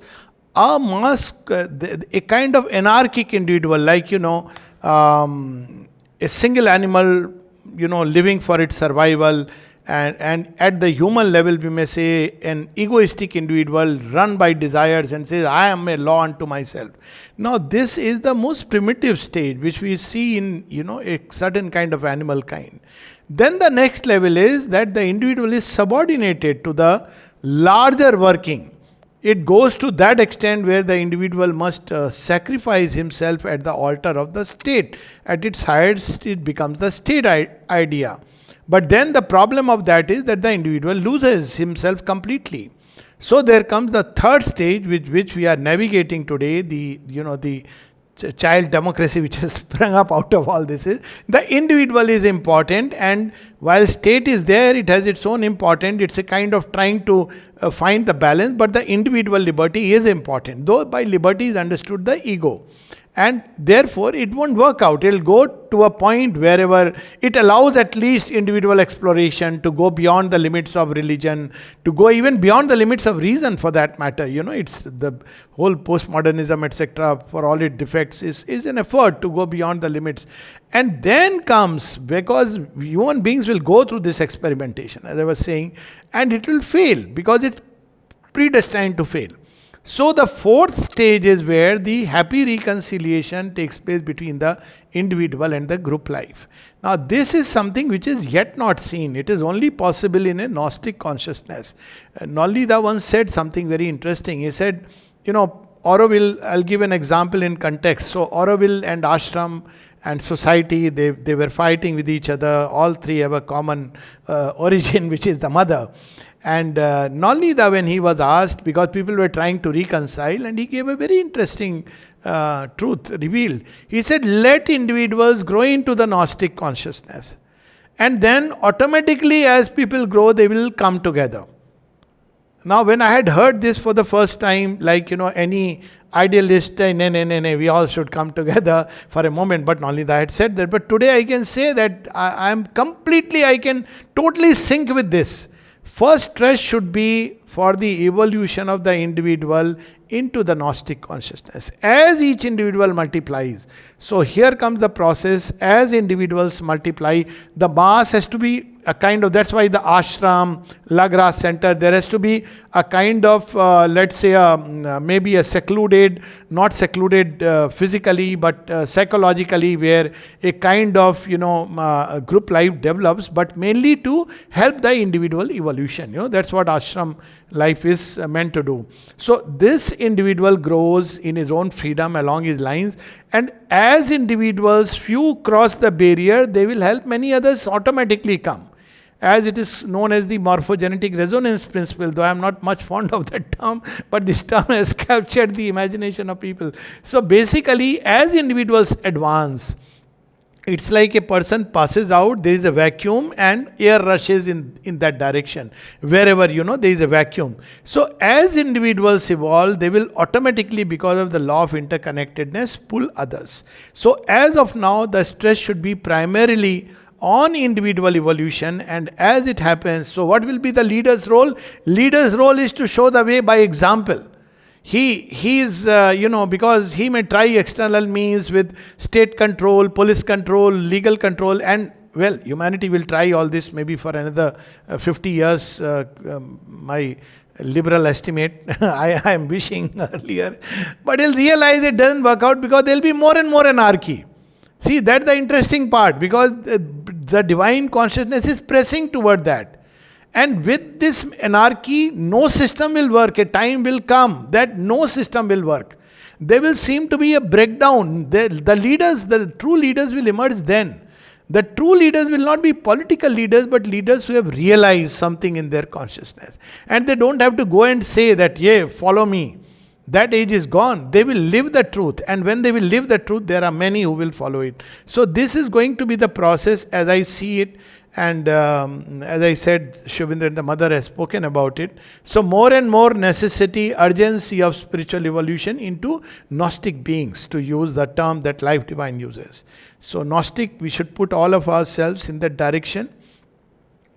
a mass, a kind of anarchic individual, like, a single animal, living for its survival. And at the human level, we may say an egoistic individual run by desires and says, I am a law unto myself. Now, this is the most primitive stage, which we see in, a certain kind of animal kind. Then the next level is that the individual is subordinated to the larger working. It goes to that extent where the individual must sacrifice himself at the altar of the state. At its highest, it becomes the state idea. But then the problem of that is that the individual loses himself completely. So there comes the third stage, which we are navigating today, the child democracy which has sprung up out of all this is, the individual is important, and while state is there, it has its own importance. It's a kind of trying to find the balance, but the individual liberty is important, though by liberty is understood the ego. And therefore, it won't work out. It'll go to a point wherever it allows at least individual exploration to go beyond the limits of religion, to go even beyond the limits of reason for that matter. It's the whole postmodernism, etc., for all its defects, is an effort to go beyond the limits. And then comes, because human beings will go through this experimentation, as I was saying, and it will fail because it's predestined to fail. So the fourth stage is where the happy reconciliation takes place between the individual and the group life. Now this is something which is yet not seen. It is only possible in a Gnostic consciousness. Nalida once said something very interesting. He said, Auroville, I'll give an example in context. So Auroville and ashram and society, they were fighting with each other. All three have a common origin, which is the mother. And Nalida, when he was asked, because people were trying to reconcile, and he gave a very interesting truth revealed. He said, let individuals grow into the Gnostic consciousness. And then automatically as people grow, they will come together. Now when I had heard this for the first time, like, any idealist, we all should come together for a moment, but Nalida had said that. But today I can say that I can totally sync with this. First stress should be for the evolution of the individual into the Gnostic consciousness. As each individual multiplies, so here comes the process, as individuals multiply, the mass has to be a kind of, that's why the ashram, Lagra center, there has to be a kind of, let's say, maybe a secluded, not secluded physically, but psychologically, where a kind of, group life develops, but mainly to help the individual evolution. That's what ashram life is meant to do. So this individual grows in his own freedom along his lines, and as individuals, few cross the barrier, they will help many others automatically come. As it is known as the morphogenetic resonance principle, though I am not much fond of that term, but this term has captured the imagination of people. So basically, as individuals advance, it's like a person passes out, there is a vacuum and air rushes in that direction. Wherever, there is a vacuum. So as individuals evolve, they will automatically, because of the law of interconnectedness, pull others. So as of now, the stress should be primarily on individual evolution, and as it happens, so what will be the leader's role? Leader's role is to show the way by example. He is, because he may try external means with state control, police control, legal control, and well, humanity will try all this maybe for another 50 years, my liberal estimate. I am wishing earlier. But he'll realize it doesn't work out because there will be more and more anarchy. See, that's the interesting part, because the divine consciousness is pressing toward that. And with this anarchy, no system will work. A time will come that no system will work. There will seem to be a breakdown. The true leaders will emerge then. The true leaders will not be political leaders, but leaders who have realized something in their consciousness. And they don't have to go and say that, yeah, follow me. That age is gone. They will live the truth. And when they will live the truth, there are many who will follow it. So this is going to be the process as I see it. And as I said, Shubhendra and the mother has spoken about it. So more and more necessity, urgency of spiritual evolution into Gnostic beings, to use the term that Life Divine uses. So Gnostic, we should put all of ourselves in that direction.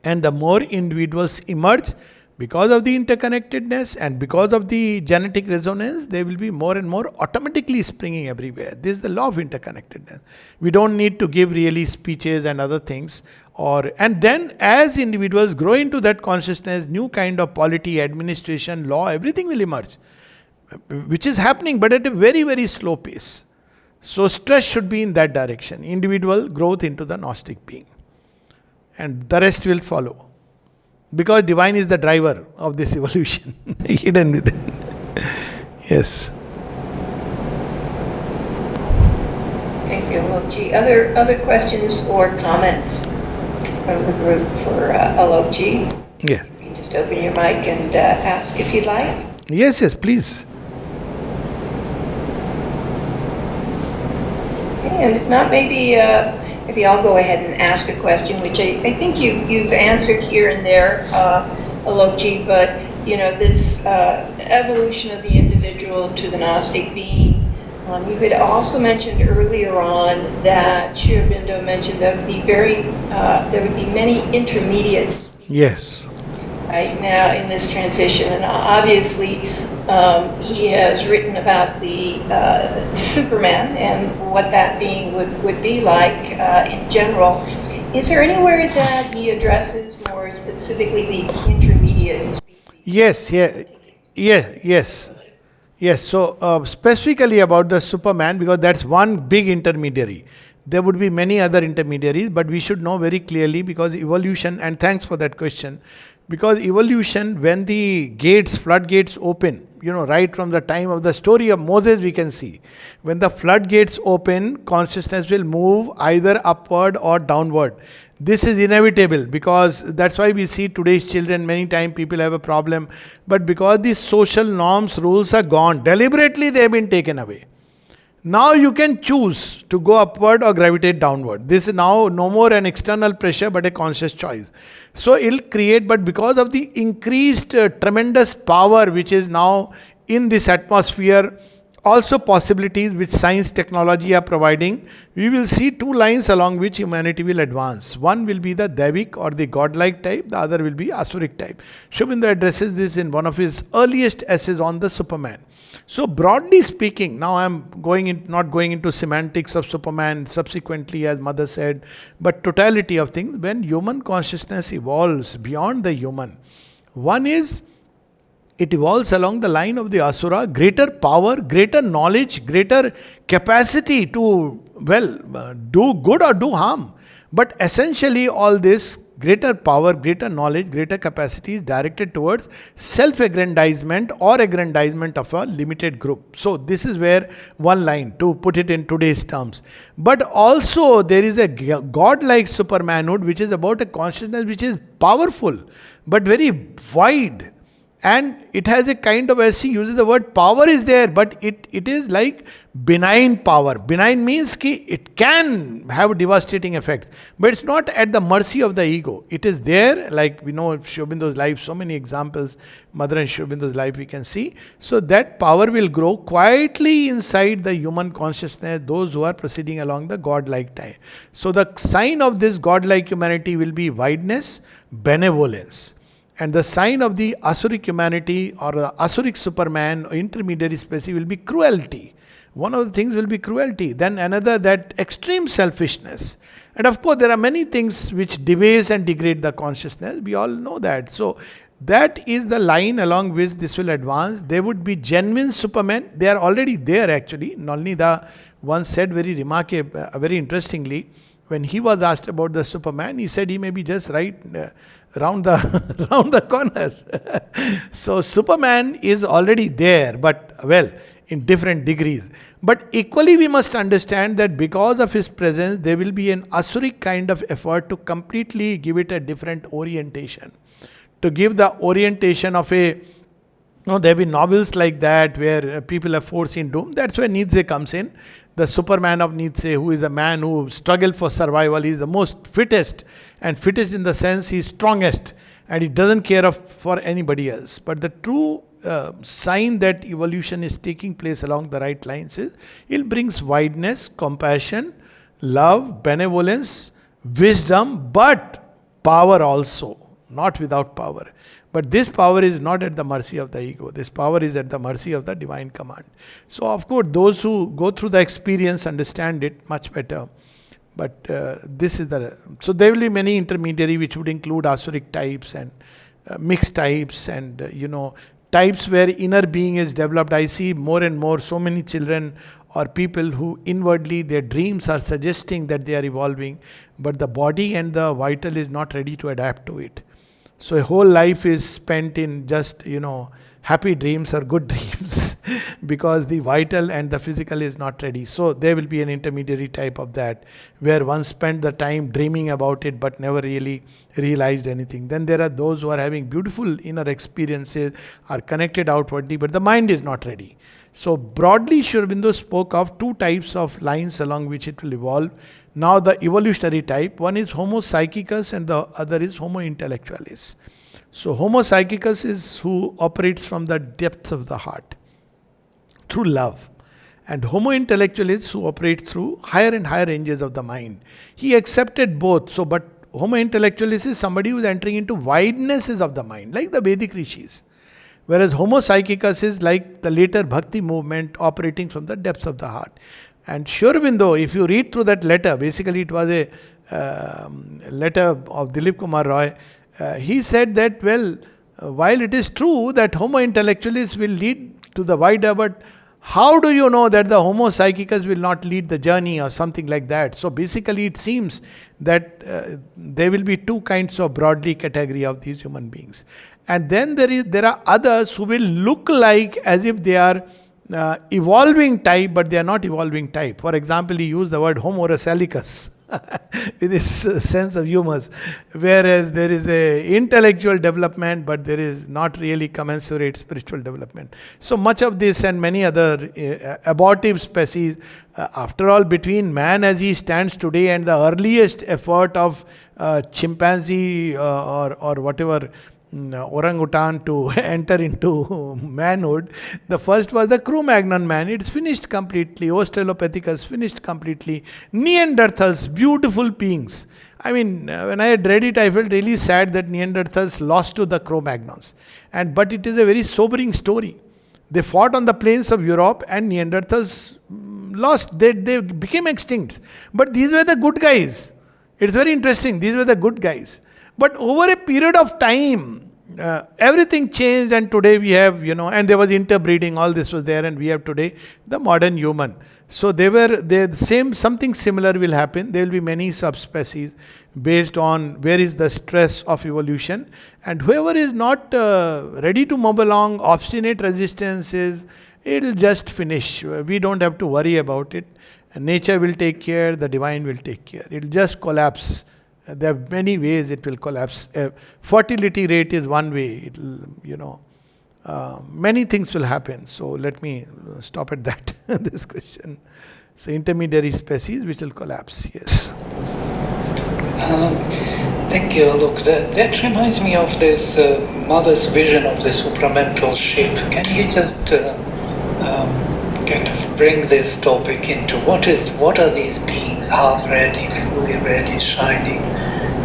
And the more individuals emerge, because of the interconnectedness and because of the genetic resonance, there will be more and more automatically springing everywhere. This is the law of interconnectedness. We don't need to give really speeches and other things. And then as individuals grow into that consciousness, new kind of polity, administration, law, everything will emerge. Which is happening, but at a very, very slow pace. So stress should be in that direction. Individual growth into the Gnostic being. And the rest will follow. Because divine is the driver of this evolution, hidden within. Yes. Thank you, Alokji. Other questions or comments from the group for Alokji? Yes. You can just open your mic and ask if you'd like. Yes, please. Okay, and if not, maybe I'll go ahead and ask a question, which I think you've answered here and there, Alokji, but this evolution of the individual to the Gnostic being. You had also mentioned earlier on that Sri Aurobindo mentioned there would be many intermediates. Yes. Right now in this transition, and obviously he has written about the Superman and what that being would be like in general. Is there anywhere that he addresses more specifically these intermediate species? Yes. So specifically about the Superman, because that's one big intermediary. There would be many other intermediaries, but we should know very clearly, because evolution, and thanks for that question, because evolution, when the floodgates open, right from the time of the story of Moses we can see, when the floodgates open, consciousness will move either upward or downward. This is inevitable, because that's why we see today's children, many times people have a problem, but because these social norms, rules are gone, deliberately they have been taken away. Now you can choose to go upward or gravitate downward. This is now no more an external pressure, but a conscious choice. So it'll create, but because of the increased tremendous power which is now in this atmosphere, also possibilities which science, technology are providing, we will see two lines along which humanity will advance. One will be the Daivik or the godlike type, the other will be Asuric type. Shubhendra addresses this in one of his earliest essays on the Superman. So broadly speaking, now I am not going into semantics of Superman subsequently, as Mother said, but totality of things. When human consciousness evolves beyond the human, one is, it evolves along the line of the Asura, greater power, greater knowledge, greater capacity to, do good or do harm. But essentially all this greater power, greater knowledge, greater capacity is directed towards self-aggrandizement or aggrandizement of a limited group. So this is where one line, to put it in today's terms. But also there is a godlike supermanhood, which is about a consciousness which is powerful, but very wide. And it has a kind of, as he uses the word, power is there, but it is like benign power. Benign means ki it can have devastating effects, but it's not at the mercy of the ego. It is there, like we know Sri Aurobindo's life, so many examples, Mother and Sri Aurobindo's life we can see. So that power will grow quietly inside the human consciousness, those who are proceeding along the godlike time. So the sign of this godlike humanity will be wideness, benevolence. And the sign of the Asuric humanity or the Asuric Superman or intermediary species will be cruelty. One of the things will be cruelty. Then another, that extreme selfishness. And of course, there are many things which debase and degrade the consciousness. We all know that. So that is the line along which this will advance. There would be genuine supermen. They are already there actually. Nalnida once said very remarkable, very interestingly, when he was asked about the Superman, he said he may be just right round the round the corner. So Superman is already there, but well, in different degrees. But equally we must understand that because of his presence, there will be an Asuric kind of effort to completely give it a different orientation. To give the orientation of a, there have been novels like that where people are foreseen doom. That's where Nietzsche comes in. The Superman of Nietzsche, who is a man who struggled for survival, he is the most fittest, and fittest in the sense he is strongest, and he doesn't care for anybody else. But the true sign that evolution is taking place along the right lines is it brings wideness, compassion, love, benevolence, wisdom, but power also, not without power. But this power is not at the mercy of the ego. This power is at the mercy of the divine command. So of course, those who go through the experience understand it much better. But this is the... So there will be many intermediary which would include Asuric types and mixed types and, types where inner being is developed. I see more and more so many children or people who inwardly their dreams are suggesting that they are evolving, but the body and the vital is not ready to adapt to it. So a whole life is spent in just, happy dreams or good dreams because the vital and the physical is not ready. So there will be an intermediary type of that where one spent the time dreaming about it but never really realized anything. Then there are those who are having beautiful inner experiences, are connected outwardly, but the mind is not ready. So broadly, Sri Aurobindo spoke of two types of lines along which it will evolve. Now the evolutionary type, one is Homo psychicus and the other is Homo intellectualis. So Homo psychicus is who operates from the depths of the heart through love. And Homo intellectualis who operates through higher and higher ranges of the mind. He accepted both. So, but Homo intellectualis is somebody who is entering into widenesses of the mind, like the Vedic rishis. Whereas Homo psychicus is like the later Bhakti movement operating from the depths of the heart. And Sri Aurobindo, if you read through that letter, basically it was a letter of Dilip Kumar Roy. He said that, while it is true that Homo intellectualis will lead to the wider, but how do you know that the Homo psychicus will not lead the journey or something like that? So basically it seems that there will be two kinds of broadly category of these human beings. And then there are others who will look like as if they are evolving type, but they are not evolving type. For example, he used the word Homo rasalicus with this sense of humor, whereas there is a intellectual development, but there is not really commensurate spiritual development. So much of this and many other abortive species, after all, between man as he stands today and the earliest effort of chimpanzee or whatever orangutan to enter into manhood. The first was the Cro-Magnon man. It's finished completely. Australopithecus finished completely. Neanderthals, beautiful beings. I mean, when I had read it, I felt really sad that Neanderthals lost to the Cro-Magnons. But it is a very sobering story. They fought on the plains of Europe and Neanderthals lost. They became extinct. But these were the good guys. It's very interesting. These were the good guys. But over a period of time, everything changed, and today we have, and there was interbreeding, all this was there, and we have today the modern human. So they same, something similar will happen. There will be many subspecies based on where is the stress of evolution, and whoever is not ready to move along, obstinate resistances, it'll just finish. We don't have to worry about it. Nature will take care, the divine will take care. It'll just collapse. There are many ways it will collapse. Fertility rate is one way. It'll, many things will happen. So let me stop at that. This question. So intermediary species which will collapse. Yes. Thank you, Alok. That reminds me of this mother's vision of the supramental shape. Can you just kind of bring this topic into what are these beings, half ready, fully ready, shining,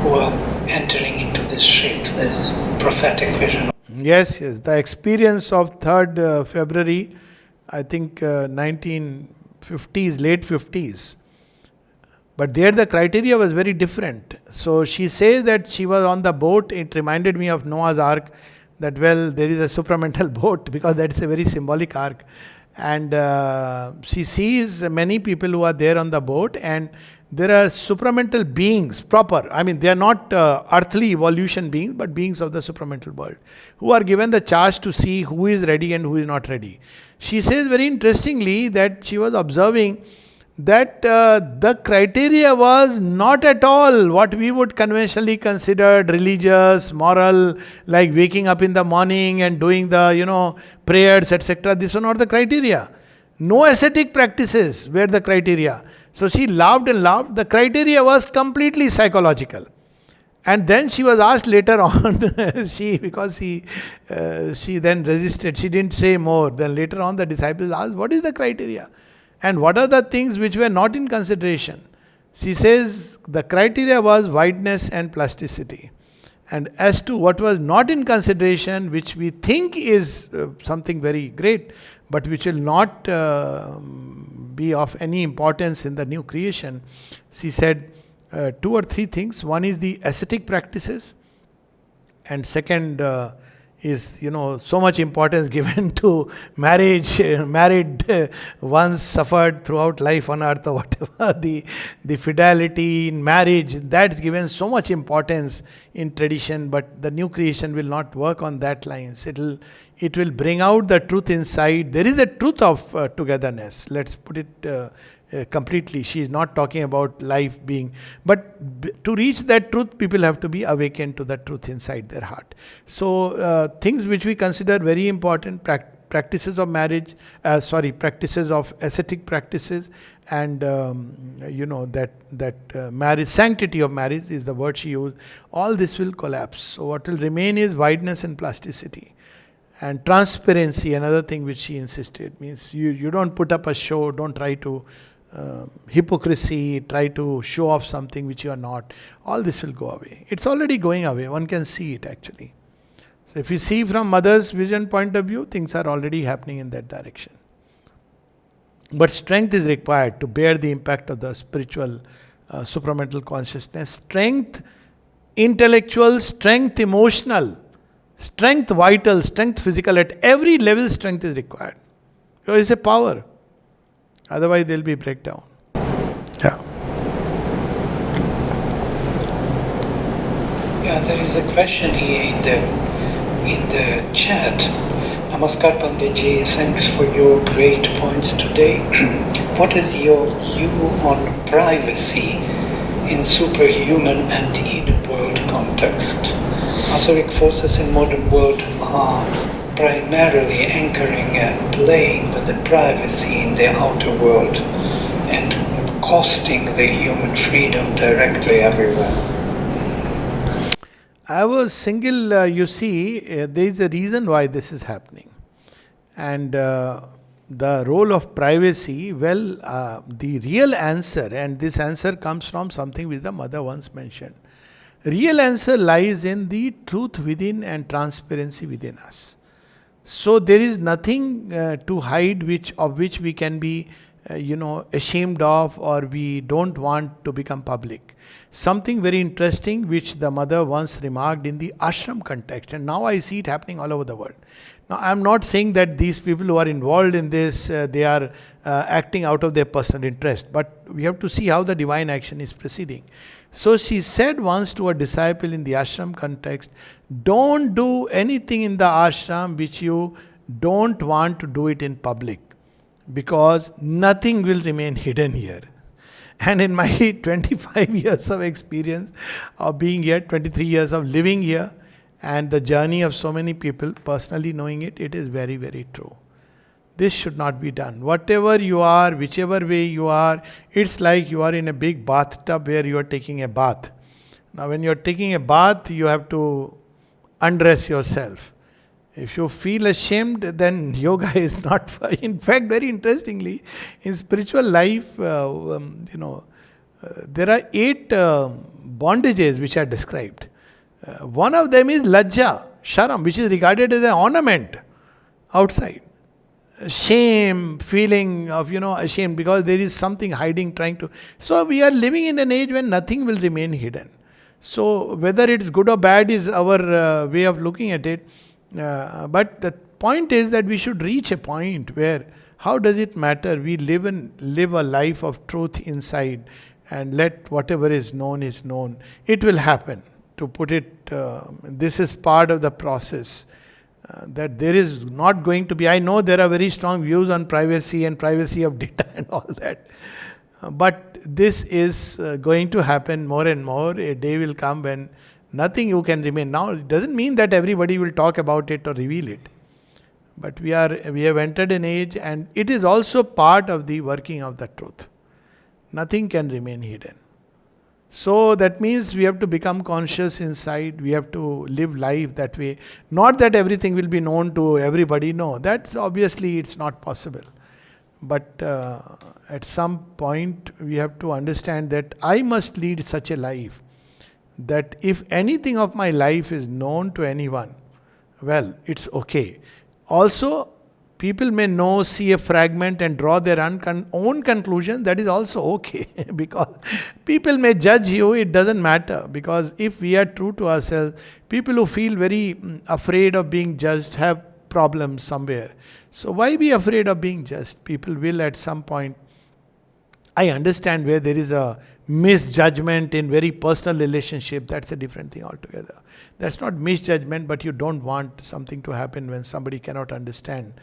who are entering into this shape, this prophetic vision? Yes. The experience of 3rd February, I think 1950s, late 50s. But there the criteria was very different. So she says that she was on the boat. It reminded me of Noah's Ark, that there is a supramental boat, because that's a very symbolic ark. And she sees many people who are there on the boat, and there are supramental beings, proper. I mean, they are not earthly evolution beings, but beings of the supramental world, who are given the charge to see who is ready and who is not ready. She says very interestingly that she was observing that the criteria was not at all what we would conventionally consider religious, moral, like waking up in the morning and doing the, prayers, etc. These were not the criteria. No ascetic practices were the criteria. So she laughed and laughed. The criteria was completely psychological. And then she was asked later on, because she then resisted, she didn't say more. Then later on the disciples asked, what is the criteria? And what are the things which were not in consideration? She says the criteria was wideness and plasticity. And as to what was not in consideration, which we think is something very great, but which will not be of any importance in the new creation, she said 2 or 3 things. One is the ascetic practices, and second is, so much importance given to marriage. Married ones suffered throughout life on earth, or whatever. The fidelity in marriage, that's given so much importance in tradition, but the new creation will not work on that lines. It will bring out the truth inside. There is a truth of togetherness. Let's put it completely. She is not talking about life being, but to reach that truth, people have to be awakened to the truth inside their heart. So things which we consider very important, practices of marriage, practices of ascetic practices, and marriage, sanctity of marriage is the word she used. All this will collapse. So what will remain is wideness and plasticity. And transparency, another thing which she insisted, means you don't put up a show, don't try to hypocrisy, try to show off something which you are not. All this will go away. It's already going away. One can see it actually. So if you see from mother's vision point of view, things are already happening in that direction. But strength is required to bear the impact of the spiritual supramental consciousness. Strength intellectual, strength emotional, strength vital, strength physical. At every level strength is required. There is a power. Otherwise there will be breakdown. Yeah. Yeah, there is a question here in the chat. Namaskar Pandey, thanks for your great points today. What is your view on privacy in superhuman and in-world context? Etheric forces in modern world are primarily anchoring and playing with the privacy in the outer world and costing the human freedom directly everywhere. I was single, there is a reason why this is happening. And the role of privacy, the real answer, and this answer comes from something which the mother once mentioned. Real answer lies in the truth within and transparency within us. So there is nothing to hide of which we can be ashamed of, or we don't want to become public. Something very interesting which the mother once remarked in the ashram context, and now I see it happening all over the world. Now, I'm not saying that these people who are involved in this, they are acting out of their personal interest, but we have to see how the divine action is proceeding. So she said once to a disciple in the ashram context, don't do anything in the ashram which you don't want to do it in public, because nothing will remain hidden here. And in my 25 years of experience of being here, 23 years of living here, and the journey of so many people, personally knowing it, it is very, very true. This should not be done. Whatever you are, whichever way you are, it's like you are in a big bathtub where you are taking a bath. Now, when you are taking a bath, you have to undress yourself. If you feel ashamed, then yoga is not for. In fact, very interestingly, in spiritual life, there are 8 bondages which are described. One of them is lajja, sharam, which is regarded as an ornament outside. Shame, feeling of, ashamed because there is something hiding, trying to. So we are living in an age when nothing will remain hidden. So whether it's good or bad is our way of looking at it. But the point is that we should reach a point where, how does it matter? We live a life of truth inside, and let whatever is known is known. It will happen. To put it, this is part of the process. That there is not going to be, I know there are very strong views on privacy and privacy of data and all that. But this is going to happen more and more. A day will come when nothing you can remain. Now, it doesn't mean that everybody will talk about it or reveal it. But we have entered an age, and it is also part of the working of the truth. Nothing can remain hidden. So that means we have to become conscious inside. We have to live life that way. Not that everything will be known to everybody. No, that's obviously it's not possible. But at some point we have to understand that I must lead such a life that if anything of my life is known to anyone, well, it's okay. Also, people may see a fragment and draw their own conclusion. That is also okay. Because people may judge you. It doesn't matter. Because if we are true to ourselves, people who feel very afraid of being judged have problems somewhere. So why be afraid of being judged? People will at some point. I understand where there is a misjudgment in very personal relationship. That's a different thing altogether. That's not misjudgment, but you don't want something to happen when somebody cannot understand.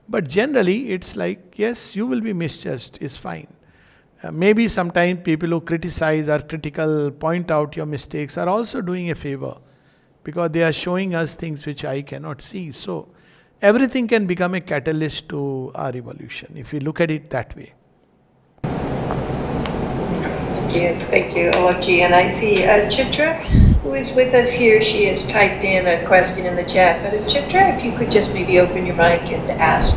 But generally, it's like, yes, you will be misjudged, is fine. Maybe sometimes people who criticize or critical, point out your mistakes are also doing a favor, because they are showing us things which I cannot see. So, everything can become a catalyst to our evolution, if we look at it that way. Thank you, Alokji. And I see Chitra, who is with us here. She has typed in a question in the chat. But Chitra, if you could just maybe open your mic and ask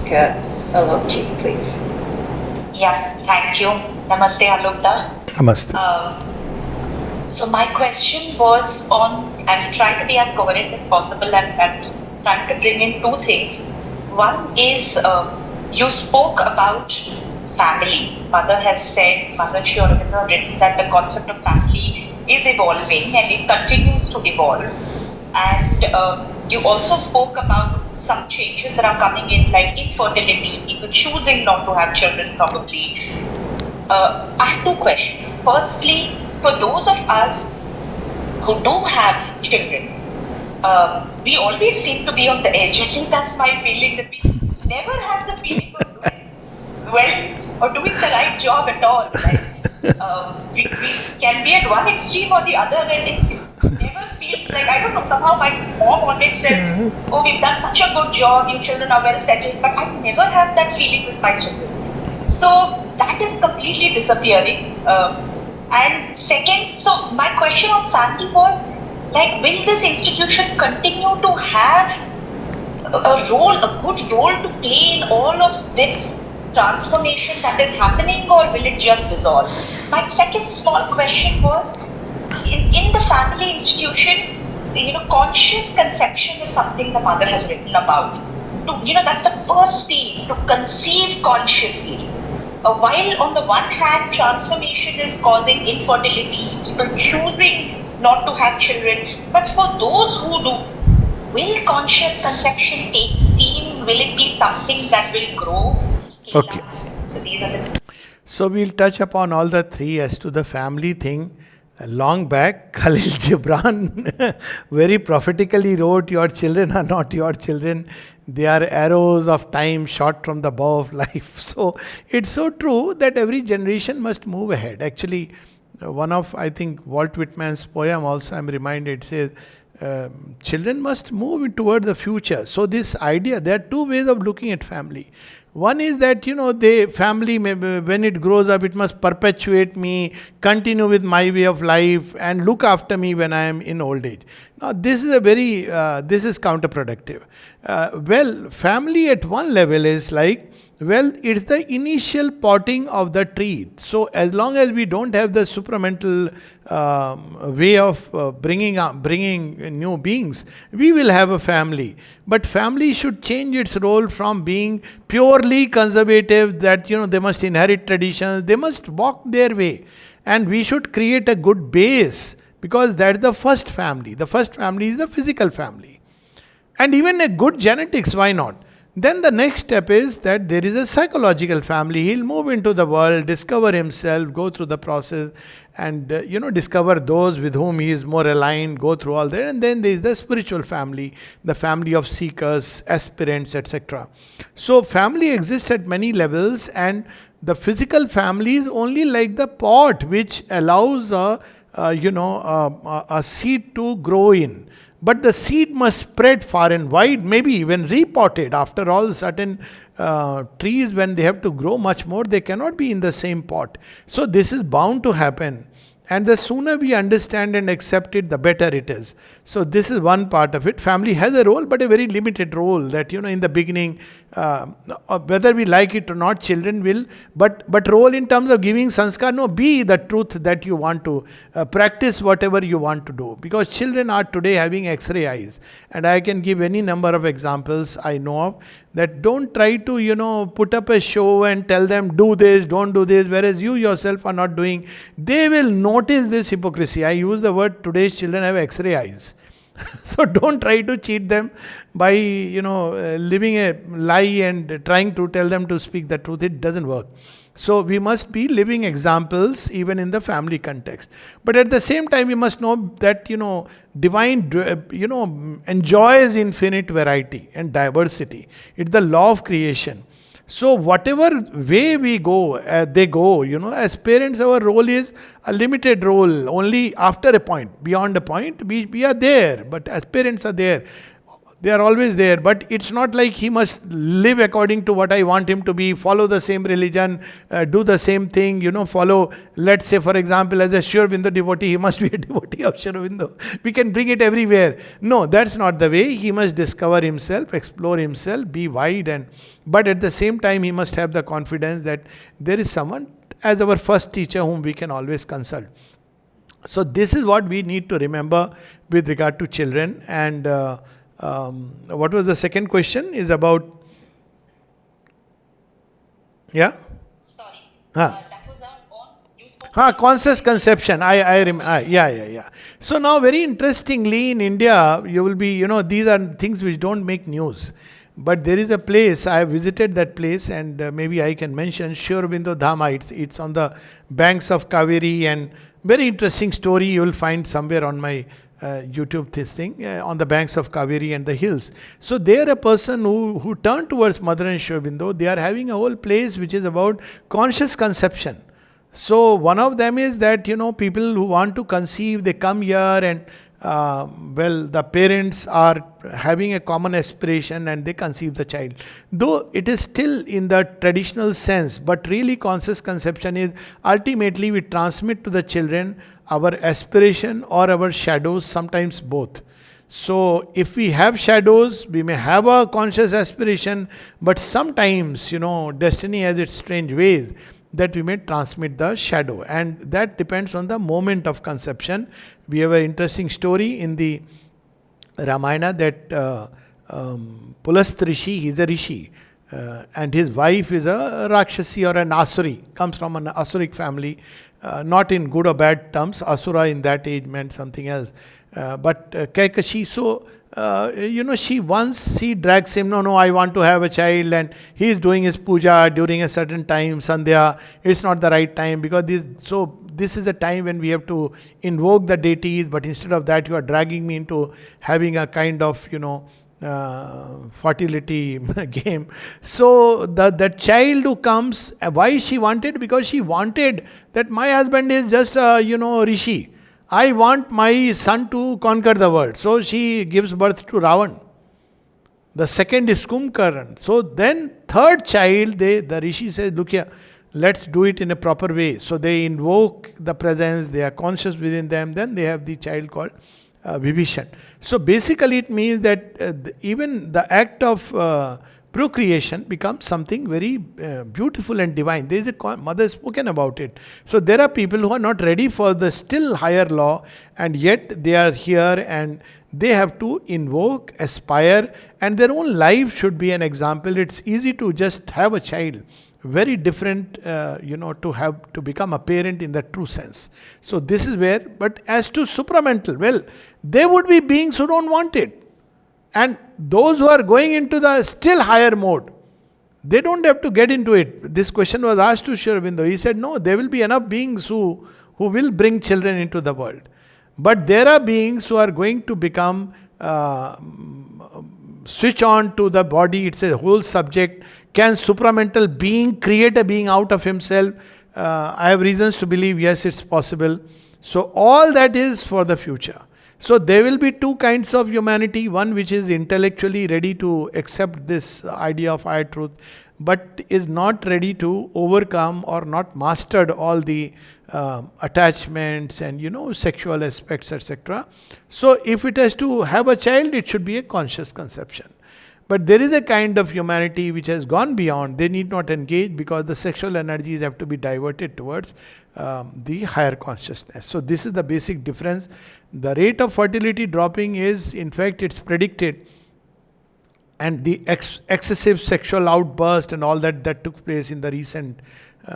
Alokji, please. Yeah, thank you. Namaste, Alokda. Namaste. So my question was on, I'm trying to be as coherent as possible and trying to bring in 2 things. One is, you spoke about family. Mother has said, Mother Shri Aurobindo has written that the concept of family is evolving and it continues to evolve. And you also spoke about some changes that are coming in, like infertility, people choosing not to have children probably. I have 2 questions. Firstly, for those of us who do have children, we always seem to be on the edge. At least that's my feeling, that we never have the feeling of doing well or doing the right job at all. Right? We can be at one extreme or the other, and it never feels like, I don't know, somehow my mom always said, oh, we've done such a good job, your children are well settled, but I never have that feeling with my children. So that is completely disappearing. And second, so my question on family was, like, will this institution continue to have a good role to play in all of this transformation that is happening, or will it just dissolve? My second small question was, in the family institution, conscious conception is something the mother has written about. That's the first thing, to conceive consciously. while on the one hand, transformation is causing infertility, people choosing not to have children, but for those who do, will conscious conception take steam? Will it be something that will grow, scale Okay. up? So these are the So we'll touch upon all the three. As to the family thing, long back, Khalil Gibran very prophetically wrote, "Your children are not your children. They are arrows of time shot from the bow of life." So it's so true that every generation must move ahead. Actually, one of, I think, Walt Whitman's poem also, I'm reminded, says, children must move toward the future. So this idea, there are two ways of looking at family. One is that, the family, when it grows up, it must perpetuate me, continue with my way of life, and look after me when I am in old age. Now, this is this is counterproductive. Well, family at one level is like, well, it's the initial potting of the tree. So as long as we don't have the supramental way of bringing new beings, we will have a family. But family should change its role from being purely conservative, that they must inherit traditions, they must walk their way, and we should create a good base, because that's the first family. The first family is the physical family, and even a good genetics. Why not? Then the next step is that there is a psychological family. He'll move into the world, discover himself, go through the process, and discover those with whom he is more aligned, go through all that. And then there is the spiritual family, the family of seekers, aspirants, etc. So family exists at many levels, and the physical family is only like the pot which allows a seed to grow in. But the seed must spread far and wide, maybe even repotted. After all, certain trees, when they have to grow much more, they cannot be in the same pot. So this is bound to happen. And the sooner we understand and accept it, the better it is. So this is one part of it. Family has a role, but a very limited role. That in the beginning, whether we like it or not, children will. But role in terms of giving sanskar, no, be the truth that you want to practice, whatever you want to do. Because children are today having X-ray eyes, and I can give any number of examples I know of. That don't try to put up a show and tell them do this, don't do this, whereas you yourself are not doing. They will notice this hypocrisy. I use the word, today's children have X-ray eyes. So don't try to cheat them by living a lie and trying to tell them to speak the truth. It doesn't work. So we must be living examples even in the family context. But at the same time, we must know that divine enjoys infinite variety and diversity. It's the law of creation. So whatever way we go, they go. As parents, our role is a limited role. Only after a point, beyond a point, we are there. But as parents are there. They are always there, but it's not like he must live according to what I want him to be, follow the same religion, do the same thing, follow, let's say, for example, as a Sri Aurobindo devotee, he must be a devotee of Sri Aurobindo. We can bring it everywhere. No, that's not the way. He must discover himself, explore himself, be wide, but at the same time, he must have the confidence that there is someone as our first teacher whom we can always consult. So this is what we need to remember with regard to children. And what was the second question? Is about, yeah? Sorry. Huh. That was on you spoke Conscious conception. I remember. Yeah. So now, very interestingly, in India, you will be, these are things which don't make news. But there is a place, I have visited that place, and maybe I can mention Sri Aurobindo Dhama. It's on the banks of Kaveri, and very interesting story you will find somewhere on my YouTube this thing, on the banks of Kaveri and the hills. So there a person who turned towards Mother and Sri Aurobindo, they are having a whole place which is about conscious conception. So one of them is that, people who want to conceive, they come here and the parents are having a common aspiration and they conceive the child. Though it is still in the traditional sense, but really conscious conception is ultimately we transmit to the children our aspiration or our shadows, sometimes both. So if we have shadows, we may have a conscious aspiration, but sometimes, destiny has its strange ways that we may transmit the shadow, and that depends on the moment of conception. We have an interesting story in the Ramayana that Pulastha Rishi, he is a rishi, And his wife is a Rakshasi or an Asuri, comes from an Asuric family, not in good or bad terms. Asura in that age meant something else. But Kaikashi, so she drags him, no, I want to have a child, and he is doing his puja during a certain time, Sandhya. It's not the right time because this is a time when we have to invoke the deities, but instead of that, you are dragging me into having a kind of, fertility game. So the child who comes, why she wanted? Because she wanted that my husband is just rishi. I want my son to conquer the world. So she gives birth to Ravan. The second is Kumkaran. So then third child, the rishi says, look here, let's do it in a proper way. So they invoke the presence, they are conscious within them, then they have the child called Vibhishan. So basically it means that even the act of procreation becomes something very beautiful and divine. There is a mother has spoken about it. So there are people who are not ready for the still higher law, and yet they are here and they have to invoke, aspire, and their own life should be an example. It's easy to just have a child. Very different, to become a parent in the true sense. So this is where, but as to supramental, well, there would be beings who don't want it. And those who are going into the still higher mode, they don't have to get into it. This question was asked to Sri Aurobindo. He said, no, there will be enough beings who will bring children into the world. But there are beings who are going to become, switch on to the body. It's a whole subject. Can supramental being create a being out of himself? I have reasons to believe, yes, it's possible. So all that is for the future. So there will be two kinds of humanity. One which is intellectually ready to accept this idea of higher truth, but is not ready to overcome or not mastered all the attachments and sexual aspects, etc. So if it has to have a child, it should be a conscious conception. But there is a kind of humanity which has gone beyond. They need not engage because the sexual energies have to be diverted towards the higher consciousness. So this is the basic difference. The rate of fertility dropping is, in fact, it's predicted. And the excessive sexual outburst and all that took place in the recent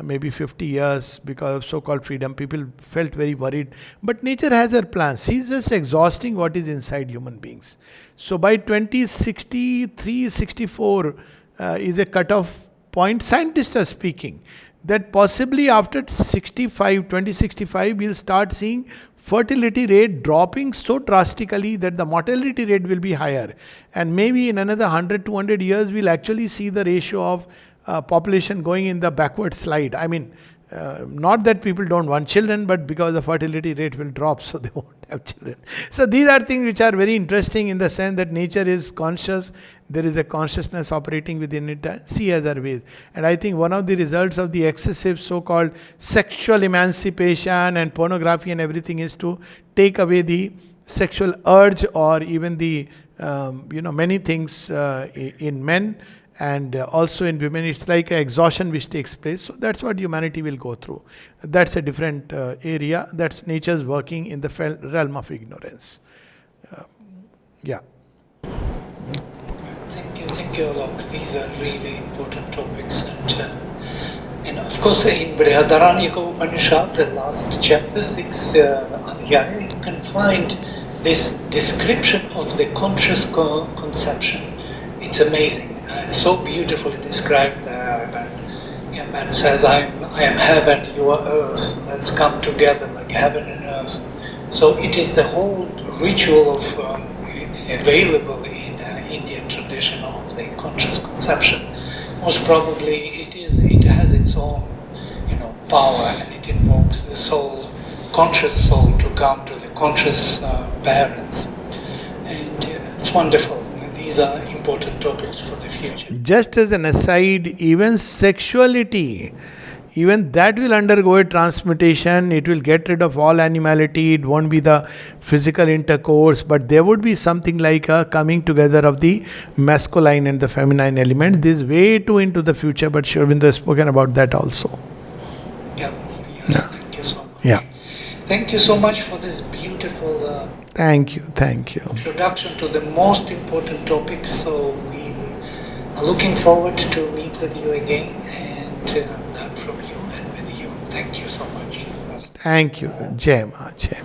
maybe 50 years because of so-called freedom, people felt very worried. But nature has her plans. She's just exhausting what is inside human beings. So by 2063, 64 is a cutoff point. Scientists are speaking that possibly after 2065, we'll start seeing fertility rate dropping so drastically that the mortality rate will be higher. And maybe in another 100, 200 years, we'll actually see the ratio of population going in the backward slide. I mean, not that people don't want children, but because the fertility rate will drop, so they won't have children. So these are things which are very interesting in the sense that nature is conscious. There is a consciousness operating within it, and she has her ways. And I think one of the results of the excessive so-called sexual emancipation and pornography and everything is to take away the sexual urge or even the, many things in men. And also in women, it's like an exhaustion which takes place. So that's what humanity will go through. That's a different area. That's nature's working in the realm of ignorance. Yeah. Thank you, Alok. These are really important topics. And of course, in Brihadaranyaka Upanishad, the last chapter, 6 Adhyaya, you can find this description of the conscious conception. It's amazing. It's so beautifully described there. And man says, I am heaven, you are earth. Let's come together like heaven and earth. So it is the whole ritual of available in Indian tradition of the conscious conception. Most probably it has its own power, and it invokes the soul, conscious soul, to come to the conscious parents. And it's wonderful. These are important topics for the future. Just as an aside, even sexuality, even that will undergo a transmutation. It will get rid of all animality. It won't be the physical intercourse, but there would be something like a coming together of the masculine and the feminine element. This is way too into the future, but Sri Aurobindo has spoken about that also. Yeah. Thank you so much. Yeah. Thank you so much for this beautiful Thank you. introduction to the most important topics. So Looking forward to meet with you again and learn from you and with you. Thank you so much. Thank you. Jai Ma. Jai Ma.